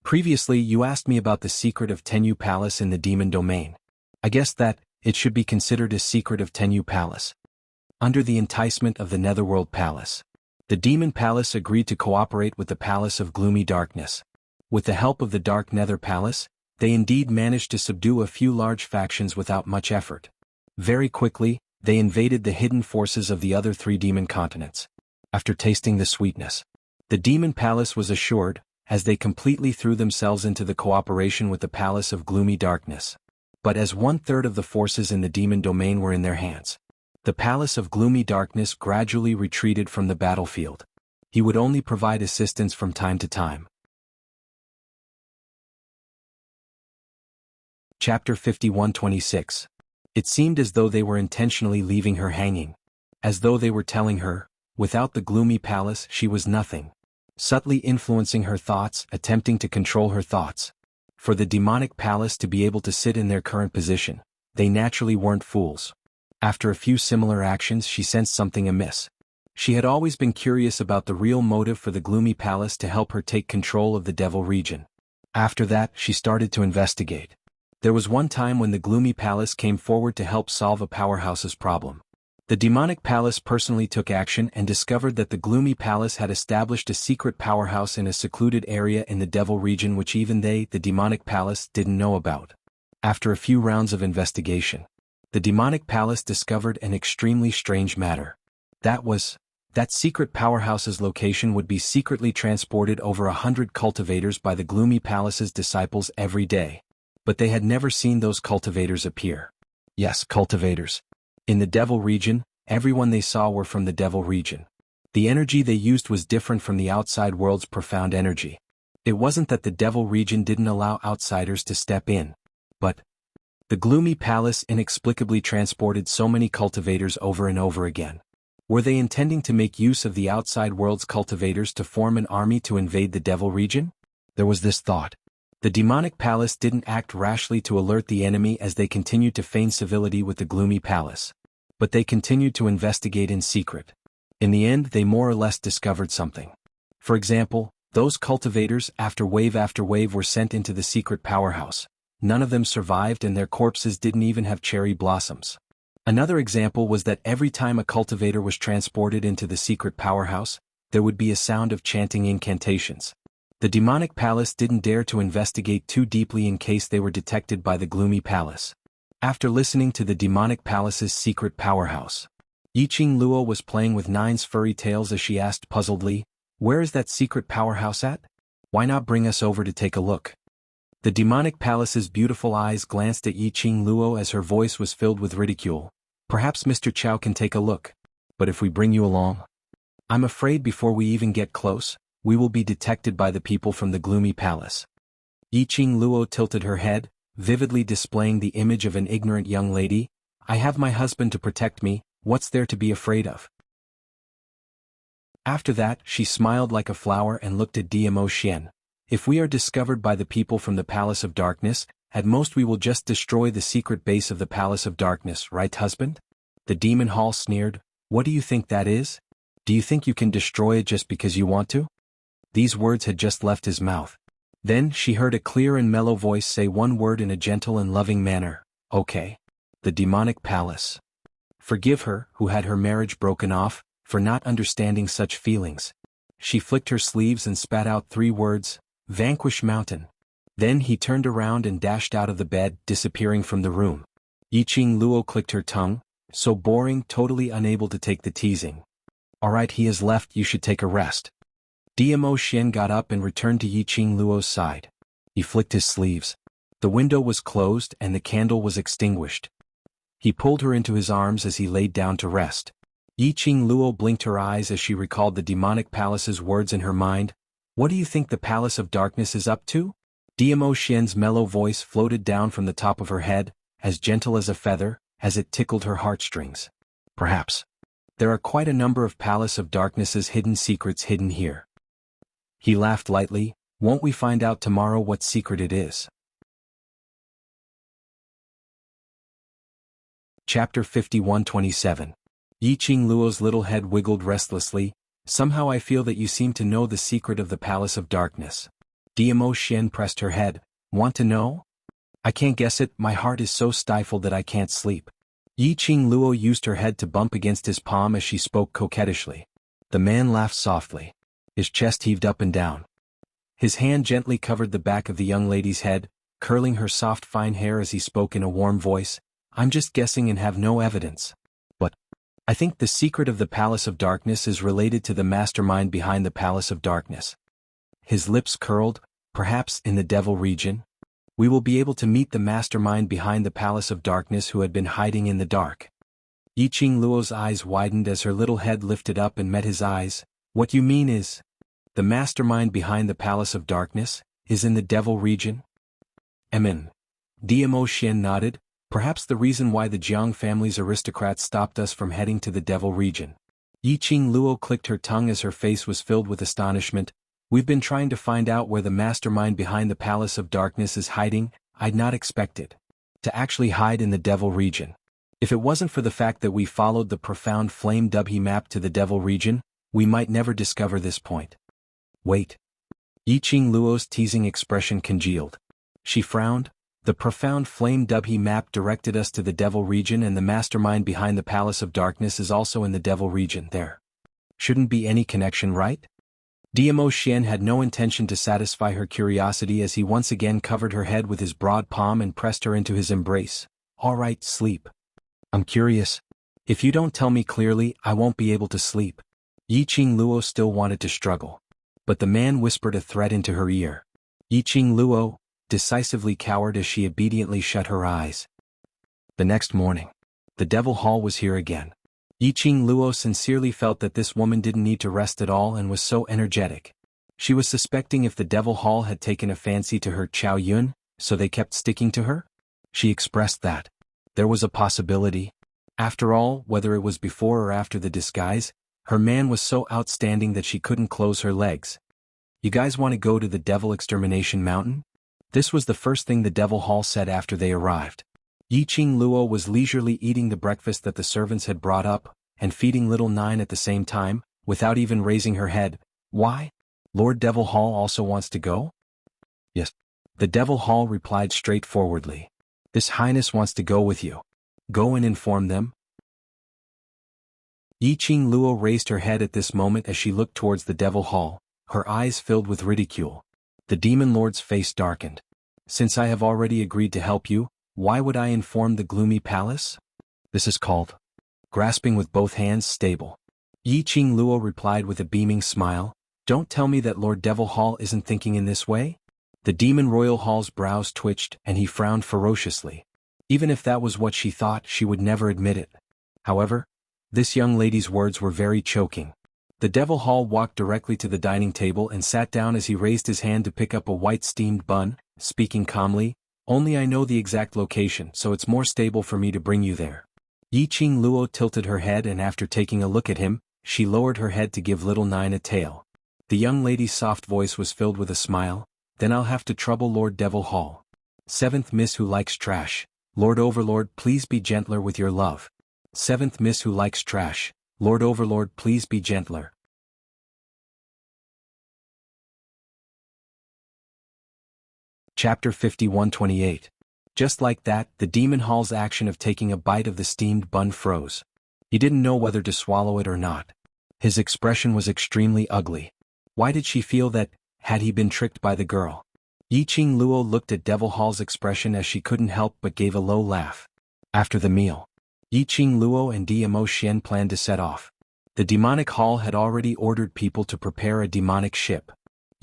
Previously you asked me about the secret of Tenyu Palace in the demon domain. I guess that it should be considered a secret of Tenyu Palace. Under the enticement of the Netherworld Palace, the Demon Palace agreed to cooperate with the Palace of Gloomy Darkness. With the help of the Dark Nether Palace, they indeed managed to subdue a few large factions without much effort. Very quickly, they invaded the hidden forces of the other 3 demon continents. After tasting the sweetness, the Demon Palace was assured, as they completely threw themselves into the cooperation with the Palace of Gloomy Darkness. But as 1/3 of the forces in the demon domain were in their hands, the Palace of Gloomy Darkness gradually retreated from the battlefield. He would only provide assistance from time to time. Chapter 51-26. It seemed as though they were intentionally leaving her hanging. As though they were telling her, without the Gloomy Palace she was nothing. Subtly influencing her thoughts, attempting to control her thoughts. For the demonic palace to be able to sit in their current position, they naturally weren't fools. After a few similar actions she sensed something amiss. She had always been curious about the real motive for the Gloomy Palace to help her take control of the Devil region. After that she started to investigate. There was one time when the Gloomy Palace came forward to help solve a powerhouse's problem. The demonic palace personally took action and discovered that the Gloomy Palace had established a secret powerhouse in a secluded area in the Devil region which even they, the demonic palace, didn't know about. After a few rounds of investigation, the demonic palace discovered an extremely strange matter. That secret powerhouse's location would be secretly transported over 100 cultivators by the Gloomy Palace's disciples every day. But they had never seen those cultivators appear. Yes, cultivators. In the Devil region, everyone they saw were from the Devil region. The energy they used was different from the outside world's profound energy. It wasn't that the Devil region didn't allow outsiders to step in, but the Gloomy Palace inexplicably transported so many cultivators over and over again. Were they intending to make use of the outside world's cultivators to form an army to invade the Devil region? There was this thought. The demonic palace didn't act rashly to alert the enemy as they continued to feign civility with the Gloomy Palace. But they continued to investigate in secret. In the end they more or less discovered something. For example, those cultivators after wave were sent into the secret powerhouse. None of them survived and their corpses didn't even have cherry blossoms. Another example was that every time a cultivator was transported into the secret powerhouse, there would be a sound of chanting incantations. The demonic palace didn't dare to investigate too deeply in case they were detected by the Gloomy Palace. After listening to the demonic palace's secret powerhouse, Yiqing Luo was playing with Nine's furry tails as she asked puzzledly, "Where is that secret powerhouse at? Why not bring us over to take a look?" The demonic palace's beautiful eyes glanced at Yiqing Luo as her voice was filled with ridicule. "Perhaps Mr. Chow can take a look. But if we bring you along, I'm afraid before we even get close, we will be detected by the people from the Gloomy Palace." Yiqing Luo tilted her head, vividly displaying the image of an ignorant young lady. "I have my husband to protect me, what's there to be afraid of?" After that, she smiled like a flower and looked at Dmo Xian. "If we are discovered by the people from the Palace of Darkness, at most we will just destroy the secret base of the Palace of Darkness, right husband?" The Demon Hall sneered. "What do you think that is? Do you think you can destroy it just because you want to?" These words had just left his mouth. Then she heard a clear and mellow voice say one word in a gentle and loving manner. "Okay." The demonic palace. Forgive her, who had her marriage broken off, for not understanding such feelings. She flicked her sleeves and spat out 3 words, "Vanquish Mountain." Then he turned around and dashed out of the bed, disappearing from the room. Yiqing Luo clicked her tongue. So boring, totally unable to take the teasing. "Alright, he has left, you should take a rest." Dmo Xian got up and returned to Yiqing Luo's side. He flicked his sleeves. The window was closed and the candle was extinguished. He pulled her into his arms as he laid down to rest. Yiqing Luo blinked her eyes as she recalled the demonic palace's words in her mind. What do you think the Palace of Darkness is up to? Diamo Xian's mellow voice floated down from the top of her head, as gentle as a feather, as it tickled her heartstrings. Perhaps. There are quite a number of Palace of Darkness's hidden secrets hidden here. He laughed lightly. Won't we find out tomorrow what secret it is? Chapter 51:27. Yiqing Luo's little head wiggled restlessly. Somehow I feel that you seem to know the secret of the Palace of Darkness. Diamo Xian pressed her head. Want to know? I can't guess it, my heart is so stifled that I can't sleep. Yiqing Luo used her head to bump against his palm as she spoke coquettishly. The man laughed softly. His chest heaved up and down. His hand gently covered the back of the young lady's head, curling her soft fine hair as he spoke in a warm voice. I'm just guessing and have no evidence. But I think the secret of the Palace of Darkness is related to the mastermind behind the Palace of Darkness. His lips curled. Perhaps in the Devil region? We will be able to meet the mastermind behind the Palace of Darkness who had been hiding in the dark. Yiqing Luo's eyes widened as her little head lifted up and met his eyes. What you mean is, the mastermind behind the Palace of Darkness is in the Devil region? Diamo Xian nodded. Perhaps the reason why the Jiang family's aristocrats stopped us from heading to the Devil region. Yiqing Luo clicked her tongue as her face was filled with astonishment. We've been trying to find out where the mastermind behind the Palace of Darkness is hiding. I'd not expected to actually hide in the Devil region. If it wasn't for the fact that we followed the profound flame dubhe map to the Devil region, we might never discover this point. Wait. Yiqing Luo's teasing expression congealed. She frowned. The profound flame dubhe map directed us to the Devil region, and the mastermind behind the Palace of Darkness is also in the Devil region. There shouldn't be any connection, right? Diamo Xian had no intention to satisfy her curiosity as he once again covered her head with his broad palm and pressed her into his embrace. All right, sleep. I'm curious. If you don't tell me clearly, I won't be able to sleep. Yiqing Luo still wanted to struggle. But the man whispered a threat into her ear. Yiqing Luo decisively cowered as she obediently shut her eyes. The next morning, the Devil Hall was here again. Yiqing Luo sincerely felt that this woman didn't need to rest at all and was so energetic. She was suspecting if the Devil Hall had taken a fancy to her Xiaoyun, so they kept sticking to her? She expressed that there was a possibility. After all, whether it was before or after the disguise, her man was so outstanding that she couldn't close her legs. You guys want to go to the Devil Extermination Mountain? This was the first thing the Devil Hall said after they arrived. Yiqing Luo was leisurely eating the breakfast that the servants had brought up, and feeding little Nine at the same time, without even raising her head. Why? Lord Devil Hall also wants to go? Yes. The Devil Hall replied straightforwardly. His Highness wants to go with you. Go and inform them. Yiqing Luo raised her head at this moment as she looked towards the Devil Hall, her eyes filled with ridicule. The Demon Lord's face darkened. Since I have already agreed to help you, why would I inform the gloomy palace? This is called grasping with both hands stable. Yiqing Luo replied with a beaming smile. Don't tell me that Lord Devil Hall isn't thinking in this way? The Demon Royal Hall's brows twitched and he frowned ferociously. Even if that was what she thought, she would never admit it. However, this young lady's words were very choking. The Devil Hall walked directly to the dining table and sat down as he raised his hand to pick up a white steamed bun, speaking calmly. Only I know the exact location, so it's more stable for me to bring you there. Yiqing Luo tilted her head, and after taking a look at him, she lowered her head to give little Nine a tail. The young lady's soft voice was filled with a smile. Then I'll have to trouble Lord Devil Hall. Seventh Miss who likes trash. Lord Overlord, please be gentler with your love. Seventh Miss who likes trash. Lord Overlord, please be gentler. Chapter 51:28. Just like that, the Demon Hall's action of taking a bite of the steamed bun froze. He didn't know whether to swallow it or not. His expression was extremely ugly. Why did she feel that, had he been tricked by the girl? Yiqing Luo looked at Devil Hall's expression as she couldn't help but gave a low laugh. After the meal, Yiqing Luo and Diamo Xian planned to set off. The demonic hall had already ordered people to prepare a demonic ship.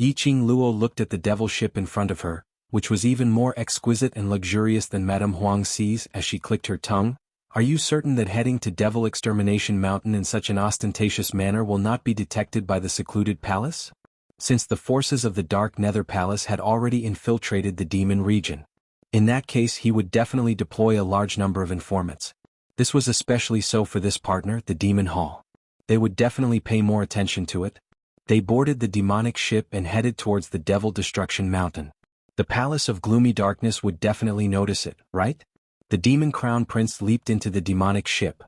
Yiqing Luo looked at the devil ship in front of her, which was even more exquisite and luxurious than Madame Huang Xi's as she clicked her tongue. Are you certain that heading to Devil Extermination Mountain in such an ostentatious manner will not be detected by the secluded palace? Since the forces of the Dark Nether Palace had already infiltrated the demon region. In that case he would definitely deploy a large number of informants. This was especially so for this partner, the Demon Hall. They would definitely pay more attention to it. They boarded the demonic ship and headed towards the Devil Destruction Mountain. The Palace of Gloomy Darkness would definitely notice it, right? The Demon Crown Prince leaped into the demonic ship.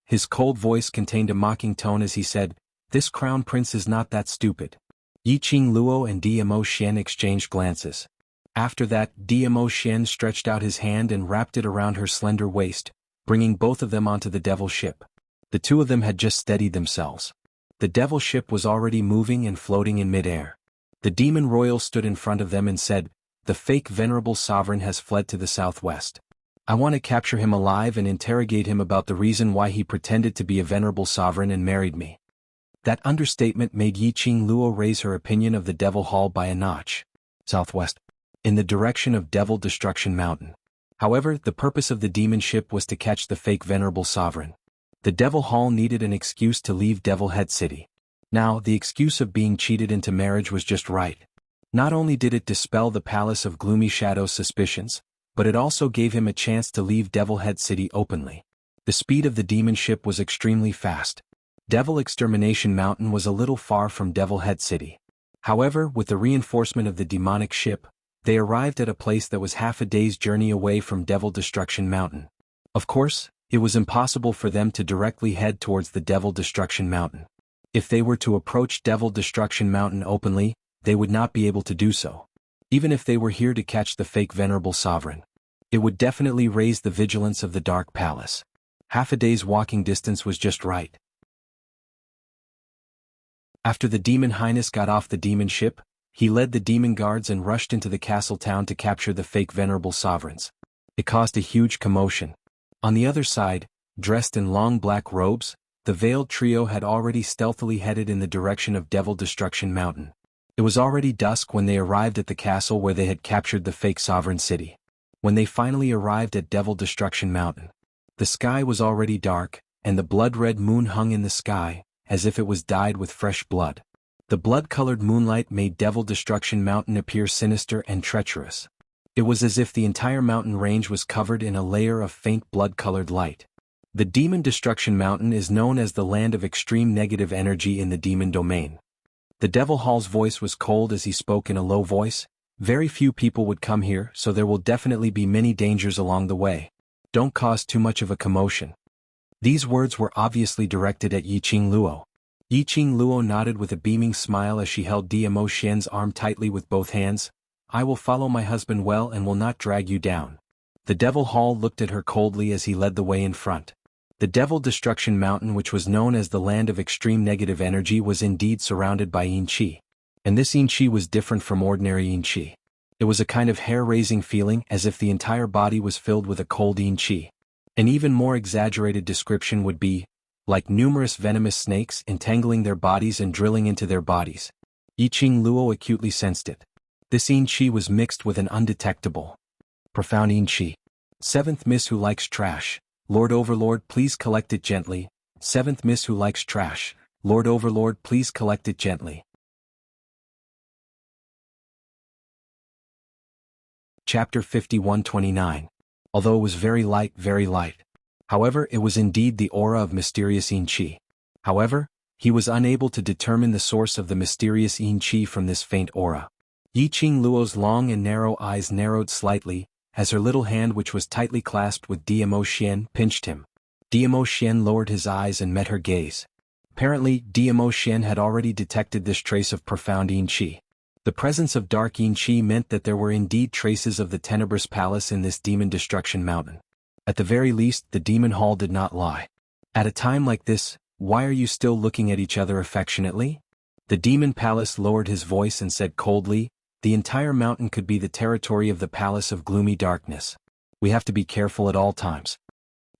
His cold voice contained a mocking tone as he said, "This Crown Prince is not that stupid." Yiqing Luo and Dmo Xian exchanged glances. After that, Dmo Xian stretched out his hand and wrapped it around her slender waist, bringing both of them onto the devil ship. The two of them had just steadied themselves. The devil ship was already moving and floating in midair. The demon royal stood in front of them and said, "The fake venerable sovereign has fled to the southwest. I want to capture him alive and interrogate him about the reason why he pretended to be a venerable sovereign and married me." That understatement made Yiqing Luo raise her opinion of the Devil Hall by a notch. Southwest. In the direction of Devil Destruction Mountain. However, the purpose of the demon ship was to catch the fake venerable sovereign. The Devil Hall needed an excuse to leave Devil Head City. Now, the excuse of being cheated into marriage was just right. Not only did it dispel the Palace of Gloomy Shadow's suspicions, but it also gave him a chance to leave Devil Head City openly. The speed of the demon ship was extremely fast. Devil Extermination Mountain was a little far from Devil Head City. However, with the reinforcement of the demonic ship, they arrived at a place that was half a day's journey away from Devil Destruction Mountain. Of course, it was impossible for them to directly head towards the Devil Destruction Mountain. If they were to approach Devil Destruction Mountain openly, they would not be able to do so. Even if they were here to catch the fake venerable sovereign. It would definitely raise the vigilance of the Dark Palace. Half a day's walking distance was just right. After the Demon Highness got off the demon ship, he led the demon guards and rushed into the castle town to capture the fake venerable sovereigns. It caused a huge commotion. On the other side, dressed in long black robes, the veiled trio had already stealthily headed in the direction of Devil Destruction Mountain. It was already dusk when they arrived at the castle where they had captured the fake sovereign city. When they finally arrived at Devil Destruction Mountain, the sky was already dark, and the blood-red moon hung in the sky, as if it was dyed with fresh blood. The blood-colored moonlight made Devil Destruction Mountain appear sinister and treacherous. It was as if the entire mountain range was covered in a layer of faint blood-colored light. The Demon Destruction Mountain is known as the land of extreme negative energy in the demon domain. The Devil Hall's voice was cold as he spoke in a low voice. "Very few people would come here, so there will definitely be many dangers along the way. Don't cause too much of a commotion." These words were obviously directed at Yiqing Luo. Yiqing Luo nodded with a beaming smile as she held Dmo Xian's arm tightly with both hands. "I will follow my husband well and will not drag you down." The Devil Hall looked at her coldly as he led the way in front. The Devil Destruction Mountain, which was known as the land of extreme negative energy, was indeed surrounded by yin qi. And this yin qi was different from ordinary yin qi. It was a kind of hair-raising feeling, as if the entire body was filled with a cold yin qi. An even more exaggerated description would be, like numerous venomous snakes entangling their bodies and drilling into their bodies. Yiqing Luo acutely sensed it. This yin qi was mixed with an undetectable, profound yin qi. Seventh Miss Who Likes Trash. Lord Overlord, please collect it gently. Seventh Miss Who Likes Trash. Lord Overlord, please collect it gently. Chapter 51-29. Although it was very light, very light. However, it was indeed the aura of mysterious yin qi. However, he was unable to determine the source of the mysterious yin qi from this faint aura. Yiqing Luo's long and narrow eyes narrowed slightly, as her little hand, which was tightly clasped with Dmo Xian, pinched him. Dmo Xian lowered his eyes and met her gaze. Apparently, Dmo Xian had already detected this trace of profound yin qi. The presence of dark yin qi meant that there were indeed traces of the Tenebrous Palace in this Demon Destruction Mountain. At the very least, the Demon Hall did not lie. At a time like this, why are you still looking at each other affectionately? The Demon Palace lowered his voice and said coldly, "The entire mountain could be the territory of the Palace of Gloomy Darkness. We have to be careful at all times."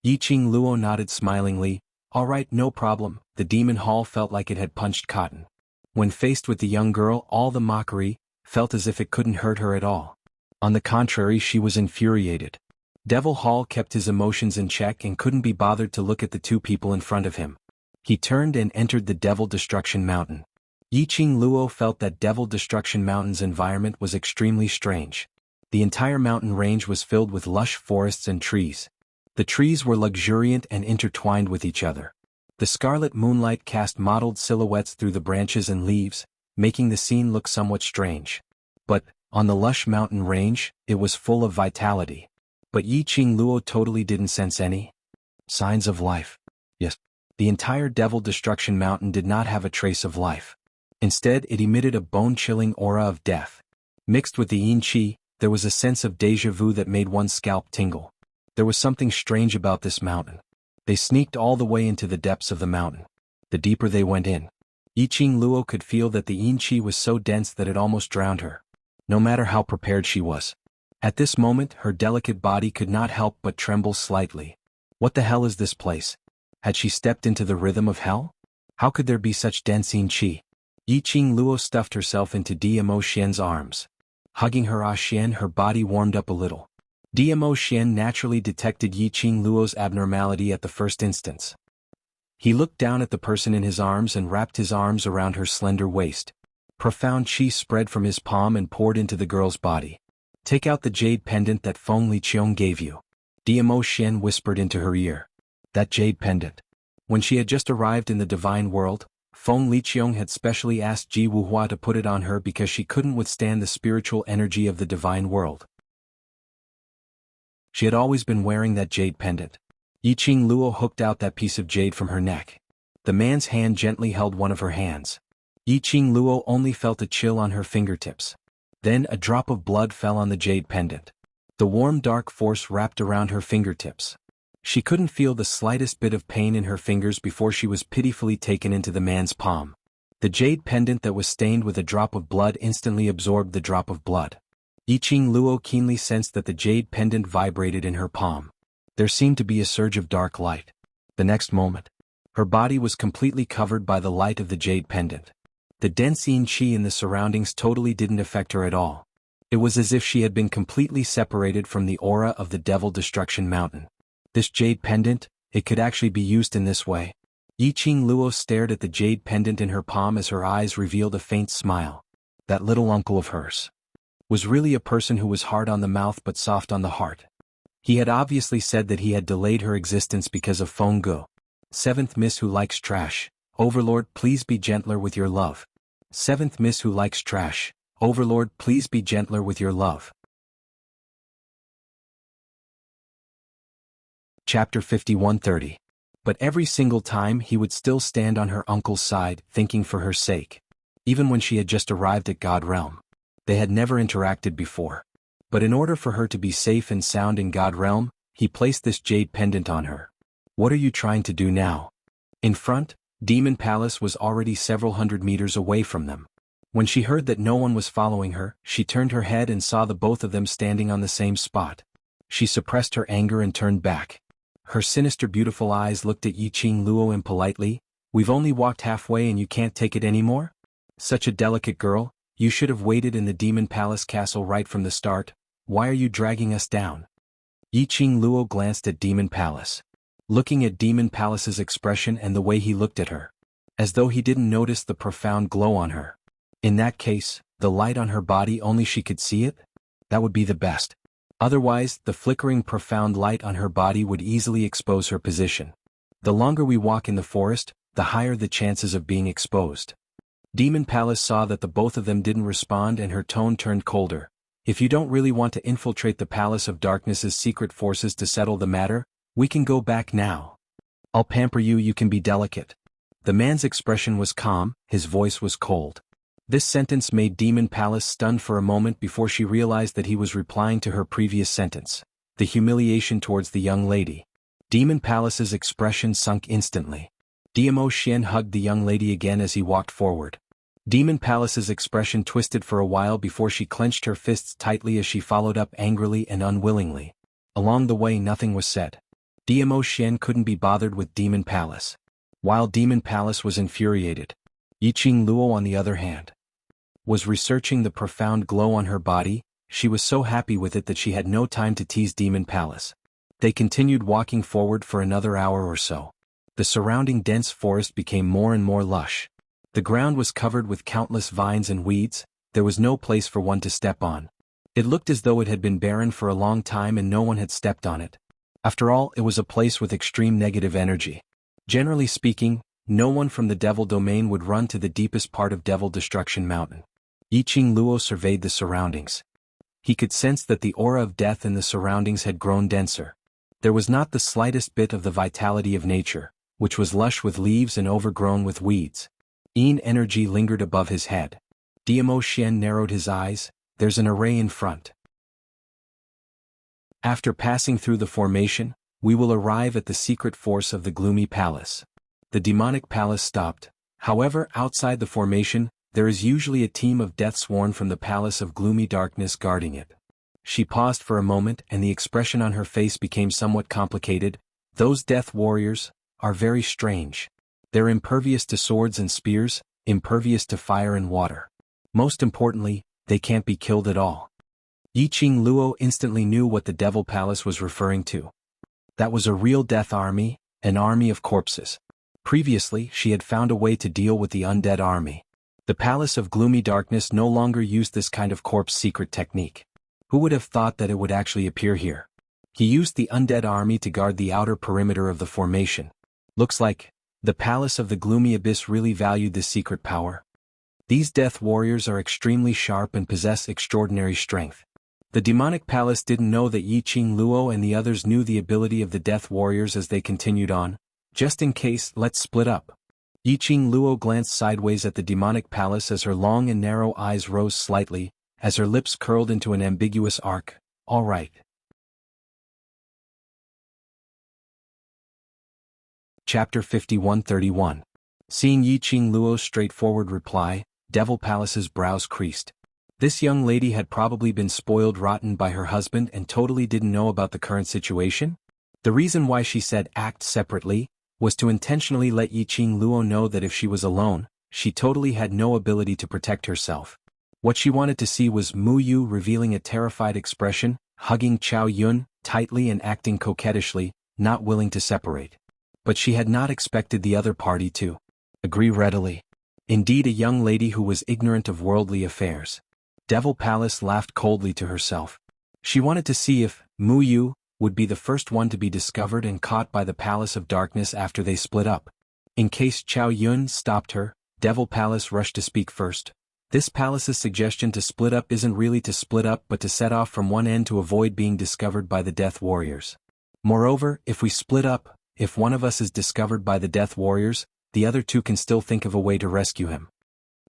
Yiqing Luo nodded smilingly. "All right, no problem." The Demon Hall felt like it had punched cotton. When faced with the young girl, all the mockery felt as if it couldn't hurt her at all. On the contrary, she was infuriated. Devil Hall kept his emotions in check and couldn't be bothered to look at the two people in front of him. He turned and entered the Devil Destruction Mountain. Yiqing Luo felt that Devil Destruction Mountain's environment was extremely strange. The entire mountain range was filled with lush forests and trees. The trees were luxuriant and intertwined with each other. The scarlet moonlight cast mottled silhouettes through the branches and leaves, making the scene look somewhat strange. But, on the lush mountain range, it was full of vitality. But Yiqing Luo totally didn't sense any signs of life. Yes, the entire Devil Destruction Mountain did not have a trace of life. Instead, it emitted a bone-chilling aura of death. Mixed with the yin qi, there was a sense of déjà vu that made one's scalp tingle. There was something strange about this mountain. They sneaked all the way into the depths of the mountain. The deeper they went in, Yiqing Luo could feel that the yin qi was so dense that it almost drowned her, no matter how prepared she was. At this moment, her delicate body could not help but tremble slightly. What the hell is this place? Had she stepped into the rhythm of hell? How could there be such dense yin qi? Yiqing Luo stuffed herself into Dmo Xian's arms. Hugging her Xian, her body warmed up a little. Dmo Xian naturally detected Yiqing Luo's abnormality at the first instance. He looked down at the person in his arms and wrapped his arms around her slender waist. Profound qi spread from his palm and poured into the girl's body. "Take out the jade pendant that Feng Liqiong gave you," Dmo Xian whispered into her ear. That jade pendant. When she had just arrived in the divine world, Feng Liqiong had specially asked Xuanhuan to put it on her because she couldn't withstand the spiritual energy of the divine world. She had always been wearing that jade pendant. Yiqing Luo hooked out that piece of jade from her neck. The man's hand gently held one of her hands. Yiqing Luo only felt a chill on her fingertips. Then a drop of blood fell on the jade pendant. The warm dark force wrapped around her fingertips. She couldn't feel the slightest bit of pain in her fingers before she was pitifully taken into the man's palm. The jade pendant that was stained with a drop of blood instantly absorbed the drop of blood. Yiqing Luo keenly sensed that the jade pendant vibrated in her palm. There seemed to be a surge of dark light. The next moment, her body was completely covered by the light of the jade pendant. The dense yin qi in the surroundings totally didn't affect her at all. It was as if she had been completely separated from the aura of the Devil Destruction Mountain. This jade pendant, it could actually be used in this way. Yiqing Luo stared at the jade pendant in her palm as her eyes revealed a faint smile. That little uncle of hers was really a person who was hard on the mouth but soft on the heart. He had obviously said that he had delayed her existence because of Feng Gu. Seventh Miss who likes trash. Overlord, please be gentler with your love. Seventh Miss who likes trash. Overlord, please be gentler with your love. Chapter 51:30. But every single time he would still stand on her uncle's side, thinking for her sake. Even when she had just arrived at God Realm. They had never interacted before. But in order for her to be safe and sound in God Realm, he placed this jade pendant on her. What are you trying to do now? In front, Demon Palace was already several hundred meters away from them. When she heard that no one was following her, she turned her head and saw the both of them standing on the same spot. She suppressed her anger and turned back. Her sinister beautiful eyes looked at Yiqing Luo impolitely. "We've only walked halfway and you can't take it anymore? Such a delicate girl, you should have waited in the Demon Palace castle right from the start. Why are you dragging us down?" Yiqing Luo glanced at Demon Palace. Looking at Demon Palace's expression and the way he looked at her. As though he didn't notice the profound glow on her. In that case, the light on her body only she could see it? That would be the best. Otherwise, the flickering profound light on her body would easily expose her position. The longer we walk in the forest, the higher the chances of being exposed. Demon Palace saw that the both of them didn't respond and her tone turned colder. "If you don't really want to infiltrate the Palace of Darkness's secret forces to settle the matter, we can go back now. I'll pamper you, you can be delicate." The man's expression was calm, his voice was cold. This sentence made Demon Palace stunned for a moment before she realized that he was replying to her previous sentence. The humiliation towards the young lady. Demon Palace's expression sunk instantly. Dmo Xian hugged the young lady again as he walked forward. Demon Palace's expression twisted for a while before she clenched her fists tightly as she followed up angrily and unwillingly. Along the way nothing was said. Dmo Xian couldn't be bothered with Demon Palace. While Demon Palace was infuriated, Yiqing Luo on the other hand was researching the profound glow on her body. she was so happy with it that she had no time to tease Demon Palace. They continued walking forward for another hour or so. The surrounding dense forest became more and more lush. The ground was covered with countless vines and weeds. There was no place for one to step on. It looked as though it had been barren for a long time and no one had stepped on it. After all, it was a place with extreme negative energy. Generally speaking, no one from the Devil Domain would run to the deepest part of Devil Destruction Mountain. Yiqing Luo surveyed the surroundings. He could sense that the aura of death in the surroundings had grown denser. There was not the slightest bit of the vitality of nature, which was lush with leaves and overgrown with weeds. Yin energy lingered above his head. Diamo Xian narrowed his eyes. There's an array in front. After passing through the formation, we will arrive at the secret force of the gloomy palace. The demonic palace stopped. However, outside the formation, there is usually a team of death sworn from the palace of gloomy darkness guarding it. She paused for a moment and the expression on her face became somewhat complicated. Those death warriors are very strange. They're impervious to swords and spears, impervious to fire and water. Most importantly, they can't be killed at all. Yiqing Luo instantly knew what the Devil Palace was referring to. That was a real death army, an army of corpses. Previously, she had found a way to deal with the undead army. The Palace of Gloomy Darkness no longer used this kind of corpse secret technique. Who would have thought that it would actually appear here? He used the undead army to guard the outer perimeter of the formation. Looks like the Palace of the Gloomy Abyss really valued this secret power. These death warriors are extremely sharp and possess extraordinary strength. The demonic palace didn't know that Yiqing Luo and the others knew the ability of the death warriors as they continued on. Just in case, let's split up. Yiqing Luo glanced sideways at the demonic palace as her long and narrow eyes rose slightly, as her lips curled into an ambiguous arc. All right. Chapter 5131. Seeing Yiqing Luo's straightforward reply, Devil Palace's brows creased. This young lady had probably been spoiled rotten by her husband and totally didn't know about the current situation. The reason why she said act separately was to intentionally let Yiqing Luo know that if she was alone, she totally had no ability to protect herself. What she wanted to see was Mu Yu revealing a terrified expression, hugging Chao Yun tightly and acting coquettishly, not willing to separate. But she had not expected the other party to agree readily. Indeed, a young lady who was ignorant of worldly affairs. Devil Palace laughed coldly to herself. She wanted to see if Mu Yu would be the first one to be discovered and caught by the Palace of Darkness after they split up. In case Chao Yun stopped her, Devil Palace rushed to speak first. This palace's suggestion to split up isn't really to split up but to set off from one end to avoid being discovered by the Death Warriors. Moreover, if we split up, if one of us is discovered by the Death Warriors, the other two can still think of a way to rescue him.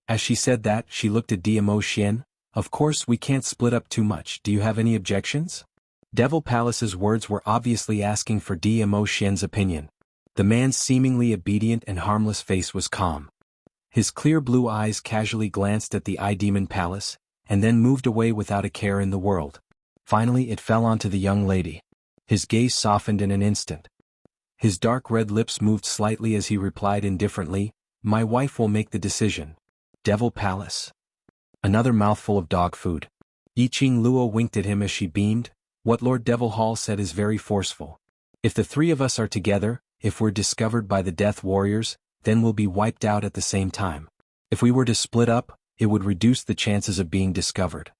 As she said that, she looked at Diamo Xian. Of course we can't split up too much. Do you have any objections? Devil Palace's words were obviously asking for Diamo Xian's opinion. The man's seemingly obedient and harmless face was calm. His clear blue eyes casually glanced at the Demon Palace, and then moved away without a care in the world. Finally it fell onto the young lady. His gaze softened in an instant. His dark red lips moved slightly as he replied indifferently, "My wife will make the decision." Devil Palace. Another mouthful of dog food. Yiqing Luo winked at him as she beamed. What Lord Devil Hall said is very forceful. If the three of us are together, if we're discovered by the Death Warriors, then we'll be wiped out at the same time. If we were to split up, it would reduce the chances of being discovered.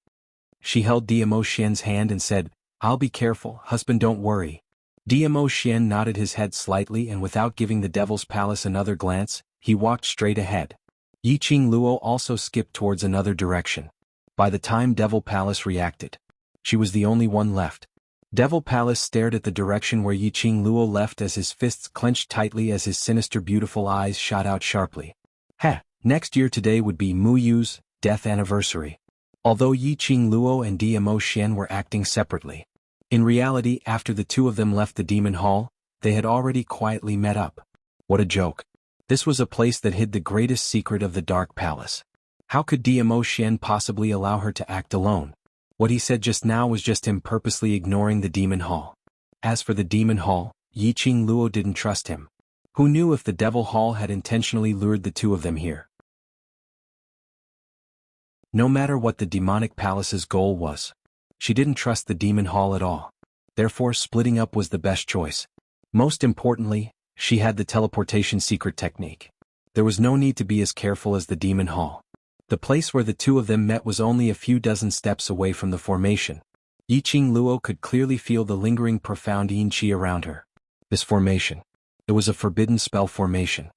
She held Diamo Xian's hand and said, "I'll be careful, husband, don't worry." Diamo Xian nodded his head slightly and without giving the Devil's Palace another glance, he walked straight ahead. Yiqing Luo also skipped towards another direction. By the time Devil Palace reacted, she was the only one left. Devil Palace stared at the direction where Yiqing Luo left as his fists clenched tightly as his sinister beautiful eyes shot out sharply. Heh, next year today would be Mu Yu's death anniversary. Although Yiqing Luo and Diamo Xian were acting separately, in reality after the two of them left the Demon Hall, they had already quietly met up. What a joke. This was a place that hid the greatest secret of the Dark Palace. How could Diamo Xian possibly allow her to act alone? What he said just now was just him purposely ignoring the Demon Hall. As for the Demon Hall, Yiqing Luo didn't trust him. Who knew if the Devil Hall had intentionally lured the two of them here? No matter what the demonic palace's goal was, She didn't trust the demon hall at all. Therefore, splitting up was the best choice. Most importantly, she had the teleportation secret technique. There was no need to be as careful as the demon hall. The place where the two of them met was only a few dozen steps away from the formation. Yiqing Luo could clearly feel the lingering profound yin qi around her. This formation. It was a forbidden spell formation.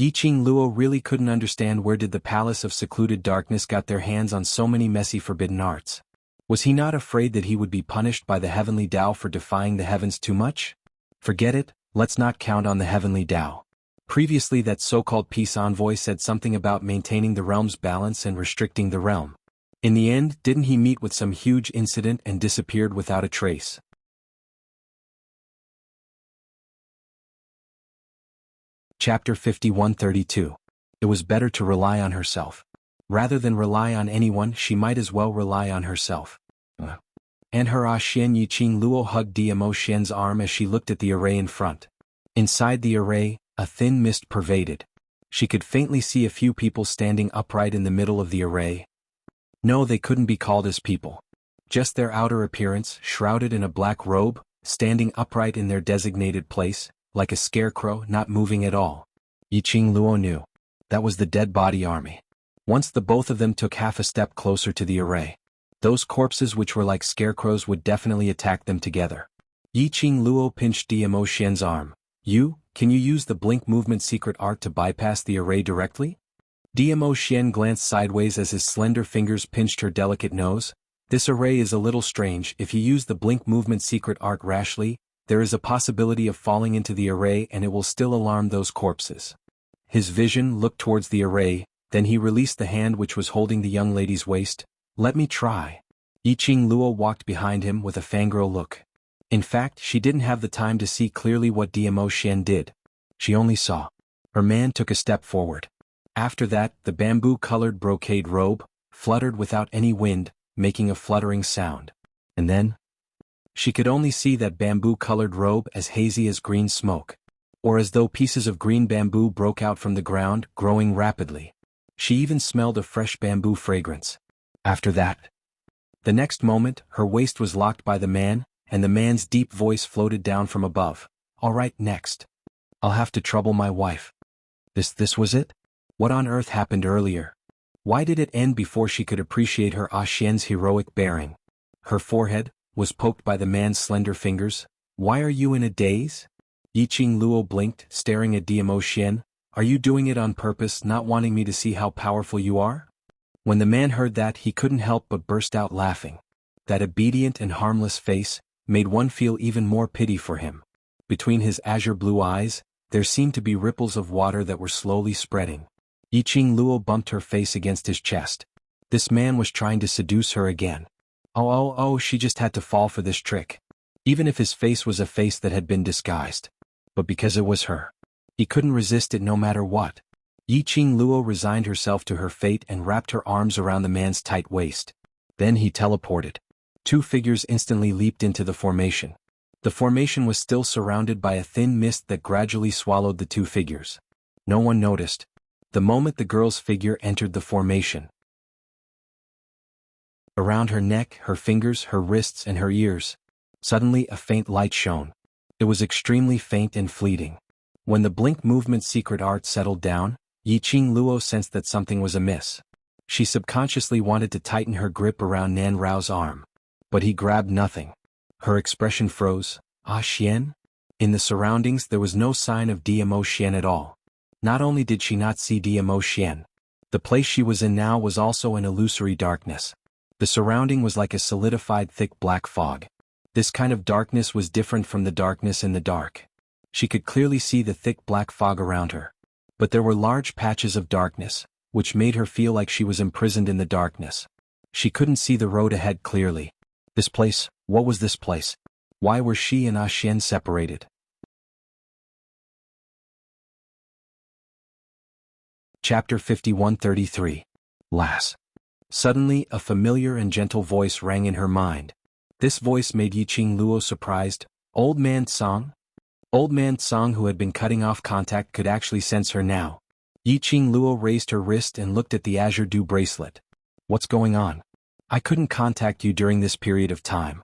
Yiqing Luo really couldn't understand where did the Palace of Secluded Darkness got their hands on so many messy forbidden arts. Was he not afraid that he would be punished by the heavenly Tao for defying the heavens too much? Forget it, let's not count on the heavenly Tao. Previously that so-called peace envoy said something about maintaining the realm's balance and restricting the realm. In the end, didn't he meet with some huge incident and disappeared without a trace? Chapter 5132. It was better to rely on herself. Rather than rely on anyone, she might as well rely on herself. And her Xian Yiqing Luo hugged Dmo Xian's arm as she looked at the array in front. Inside the array, a thin mist pervaded. She could faintly see a few people standing upright in the middle of the array. No, they couldn't be called as people. Just their outer appearance, shrouded in a black robe, standing upright in their designated place, like a scarecrow not moving at all. Yiqing Luo knew. That was the dead body army. Once the both of them took half a step closer to the array, those corpses which were like scarecrows would definitely attack them together. Yiqing Luo pinched Dmo Xian's arm. Can you use the blink movement secret art to bypass the array directly? Dmo Xian glanced sideways as his slender fingers pinched her delicate nose. This array is a little strange. If you use the blink movement secret art rashly, there is a possibility of falling into the array and it will still alarm those corpses. His vision looked towards the array, then he released the hand which was holding the young lady's waist. Let me try. Yiqing Luo walked behind him with a fangirl look. In fact, she didn't have the time to see clearly what Dmo Xian did. She only saw. Her man took a step forward. After that, the bamboo-colored brocade robe fluttered without any wind, making a fluttering sound. And then? She could only see that bamboo-colored robe as hazy as green smoke, or as though pieces of green bamboo broke out from the ground, growing rapidly. She even smelled a fresh bamboo fragrance. After that, the next moment, her waist was locked by the man, and the man's deep voice floated down from above. All right, next. I'll have to trouble my wife. This was it? What on earth happened earlier? Why did it end before she could appreciate her Xian's heroic bearing? Her forehead was poked by the man's slender fingers. Why are you in a daze? Yiqing Luo blinked, staring at Dmo Xian. Are you doing it on purpose, not wanting me to see how powerful you are? When the man heard that, he couldn't help but burst out laughing. That obedient and harmless face made one feel even more pity for him. Between his azure blue eyes, there seemed to be ripples of water that were slowly spreading. Yiqing Luo bumped her face against his chest. This man was trying to seduce her again. Oh, she just had to fall for this trick. Even if his face was a face that had been disguised. But because it was her, he couldn't resist it no matter what. Yiqing Luo resigned herself to her fate and wrapped her arms around the man's tight waist. Then he teleported. Two figures instantly leaped into the formation. The formation was still surrounded by a thin mist that gradually swallowed the two figures. No one noticed. The moment the girl's figure entered the formation, around her neck, her fingers, her wrists, and her ears, suddenly a faint light shone. It was extremely faint and fleeting. When the blink movement secret art settled down, Yiqing Luo sensed that something was amiss. She subconsciously wanted to tighten her grip around Nan Rao's arm. But he grabbed nothing. Her expression froze. Xian? In the surroundings there was no sign of Dmo Xian at all. Not only did she not see Dmo Xian, the place she was in now was also in illusory darkness. The surrounding was like a solidified thick black fog. This kind of darkness was different from the darkness in the dark. She could clearly see the thick black fog around her. But there were large patches of darkness, which made her feel like she was imprisoned in the darkness. She couldn't see the road ahead clearly. This place, what was this place? Why were she and Xian separated? Chapter 5133. Lass. Suddenly, a familiar and gentle voice rang in her mind. This voice made Yiqing Luo surprised. Old Man Tsang? Old Man Tsang, who had been cutting off contact, could actually sense her now. Yiqing Luo raised her wrist and looked at the azure dew bracelet. What's going on? I couldn't contact you during this period of time.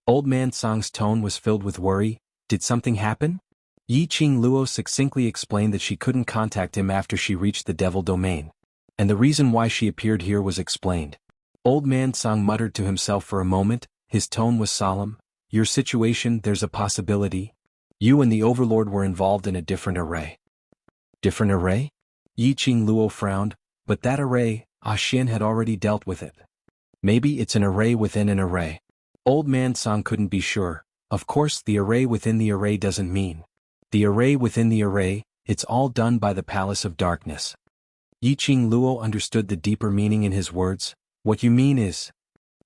Old Man Song's tone was filled with worry. Did something happen? Yi Qing Luo succinctly explained that she couldn't contact him after she reached the devil domain. And the reason why she appeared here was explained. Old Man Song muttered to himself for a moment, his tone was solemn. Your situation, there's a possibility. You and the Overlord were involved in a different array. Different array? Yi Qing Luo frowned, but that array, Xian had already dealt with it. Maybe it's an array within an array. Old Man Song couldn't be sure. Of course, the array within the array doesn't mean. The array within the array, it's all done by the Palace of Darkness. Yi Qing Luo understood the deeper meaning in his words. What you mean is,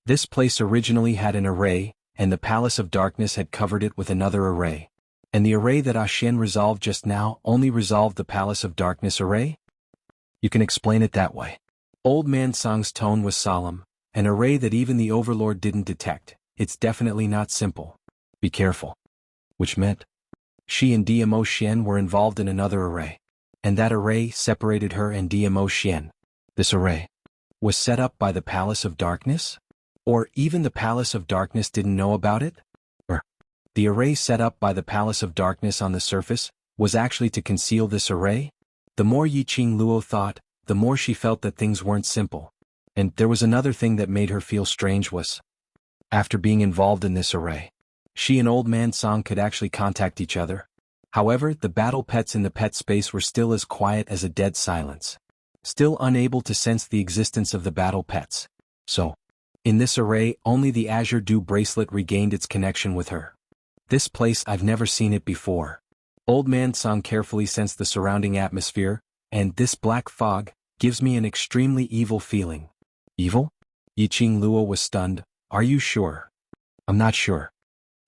this place originally had an array, and the Palace of Darkness had covered it with another array. And the array that Xian resolved just now only resolved the Palace of Darkness array? You can explain it that way. Old Man Song's tone was solemn. An array that even the Overlord didn't detect. It's definitely not simple. Be careful. Which meant, she and DMO Xian were involved in another array. And that array separated her and DMO Xian. This array was set up by the Palace of Darkness? Or even the Palace of Darkness didn't know about it? Or, the array set up by the Palace of Darkness on the surface was actually to conceal this array? The more Yi Qing Luo thought, the more she felt that things weren't simple. And there was another thing that made her feel strange was, after being involved in this array, she and Old Man Song could actually contact each other. However, the battle pets in the pet space were still as quiet as a dead silence. Still unable to sense the existence of the battle pets. So, in this array, only the Azure Dew bracelet regained its connection with her. This place, I've never seen it before. Old Man Song carefully sensed the surrounding atmosphere, and this black fog gives me an extremely evil feeling. Evil? Yi Qing Luo was stunned. Are you sure? I'm not sure.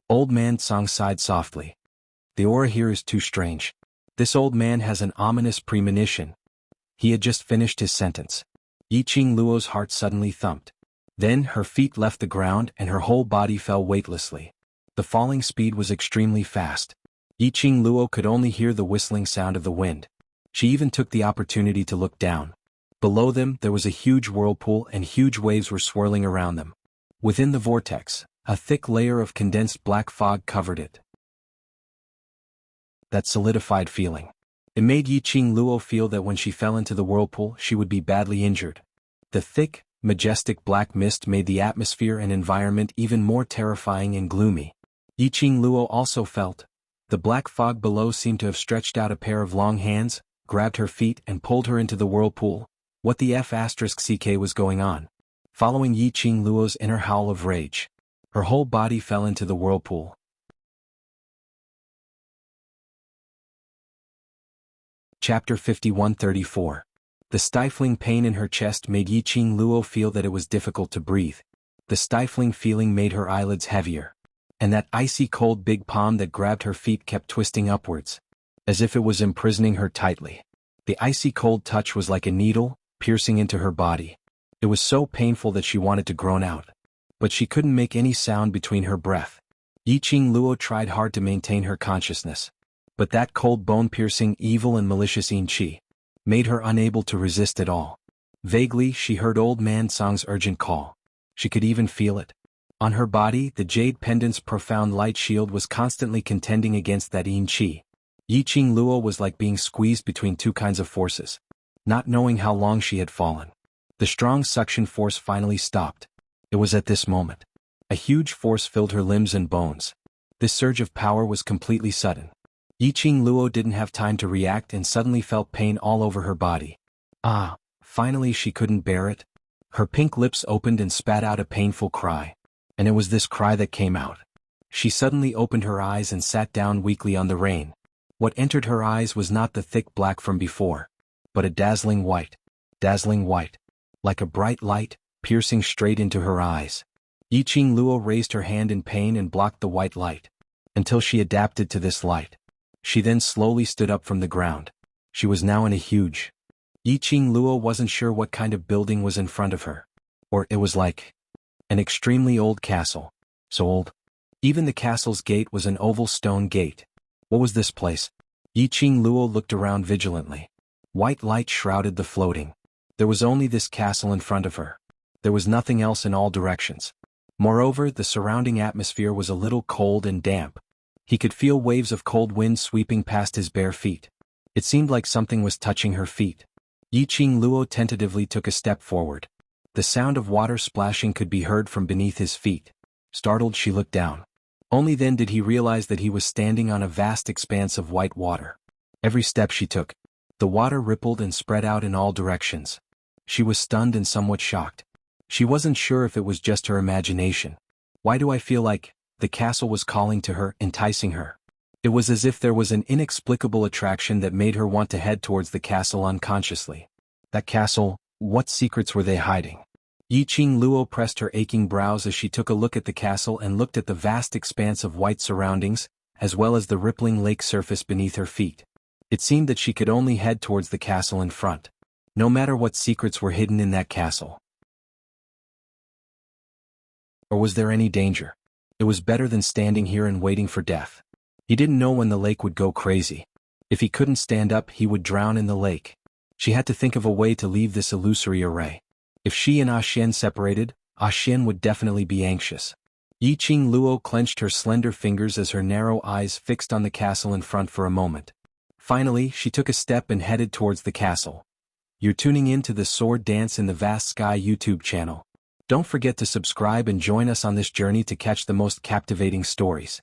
Old Man Song sighed softly. The aura here is too strange. This old man has an ominous premonition. He had just finished his sentence. Yi Qing Luo's heart suddenly thumped. Then her feet left the ground and her whole body fell weightlessly. The falling speed was extremely fast. Yi Qing Luo could only hear the whistling sound of the wind. She even took the opportunity to look down. Below them there was a huge whirlpool and huge waves were swirling around them. Within the vortex, a thick layer of condensed black fog covered it. That solidified feeling. It made Yi Qing Luo feel that when she fell into the whirlpool she would be badly injured. The thick, majestic black mist made the atmosphere and environment even more terrifying and gloomy. Yi Qing Luo also felt. The black fog below seemed to have stretched out a pair of long hands, grabbed her feet and pulled her into the whirlpool. What the F***ck was going on? Following Yi Qing Luo's inner howl of rage, her whole body fell into the whirlpool. Chapter 5134. The stifling pain in her chest made Yi Qing Luo feel that it was difficult to breathe. The stifling feeling made her eyelids heavier. And that icy cold big palm that grabbed her feet kept twisting upwards, as if it was imprisoning her tightly. The icy cold touch was like a needle, piercing into her body. It was so painful that she wanted to groan out. But she couldn't make any sound between her breath. Yi Qing Luo tried hard to maintain her consciousness. But that cold bone-piercing evil and malicious yin qi made her unable to resist at all. Vaguely, she heard Old Man Song's urgent call. She could even feel it. On her body, the jade pendant's profound light shield was constantly contending against that yin qi. Yi Qing Luo was like being squeezed between two kinds of forces. Not knowing how long she had fallen. The strong suction force finally stopped. It was at this moment. A huge force filled her limbs and bones. This surge of power was completely sudden. Yi Qing Luo didn't have time to react and suddenly felt pain all over her body. Finally she couldn't bear it. Her pink lips opened and spat out a painful cry. And it was this cry that came out. She suddenly opened her eyes and sat down weakly on the rain. What entered her eyes was not the thick black from before, but a dazzling white, like a bright light, piercing straight into her eyes. Yi Qing Luo raised her hand in pain and blocked the white light, until she adapted to this light. She then slowly stood up from the ground. She was now in a huge. Yi Qing Luo wasn't sure what kind of building was in front of her. Or it was like an extremely old castle. So old. Even the castle's gate was an oval stone gate. What was this place? Yi Qing Luo looked around vigilantly. White light shrouded the floating. There was only this castle in front of her. There was nothing else in all directions. Moreover, the surrounding atmosphere was a little cold and damp. He could feel waves of cold wind sweeping past his bare feet. It seemed like something was touching her feet. Yiqing Luo tentatively took a step forward. The sound of water splashing could be heard from beneath his feet. Startled, she looked down. Only then did he realize that he was standing on a vast expanse of white water. Every step she took, the water rippled and spread out in all directions. She was stunned and somewhat shocked. She wasn't sure if it was just her imagination. Why do I feel like the castle was calling to her, enticing her? It was as if there was an inexplicable attraction that made her want to head towards the castle unconsciously. That castle, what secrets were they hiding? Yiqing Luo pressed her aching brows as she took a look at the castle and looked at the vast expanse of white surroundings, as well as the rippling lake surface beneath her feet. It seemed that she could only head towards the castle in front. No matter what secrets were hidden in that castle. Or was there any danger? It was better than standing here and waiting for death. He didn't know when the lake would go crazy. If he couldn't stand up, he would drown in the lake. She had to think of a way to leave this illusory array. If she and Xian separated, Xian would definitely be anxious. Yiqing Luo clenched her slender fingers as her narrow eyes fixed on the castle in front for a moment. Finally, she took a step and headed towards the castle. You're tuning in to the Sword Dance in the Vast Sky YouTube channel. Don't forget to subscribe and join us on this journey to catch the most captivating stories.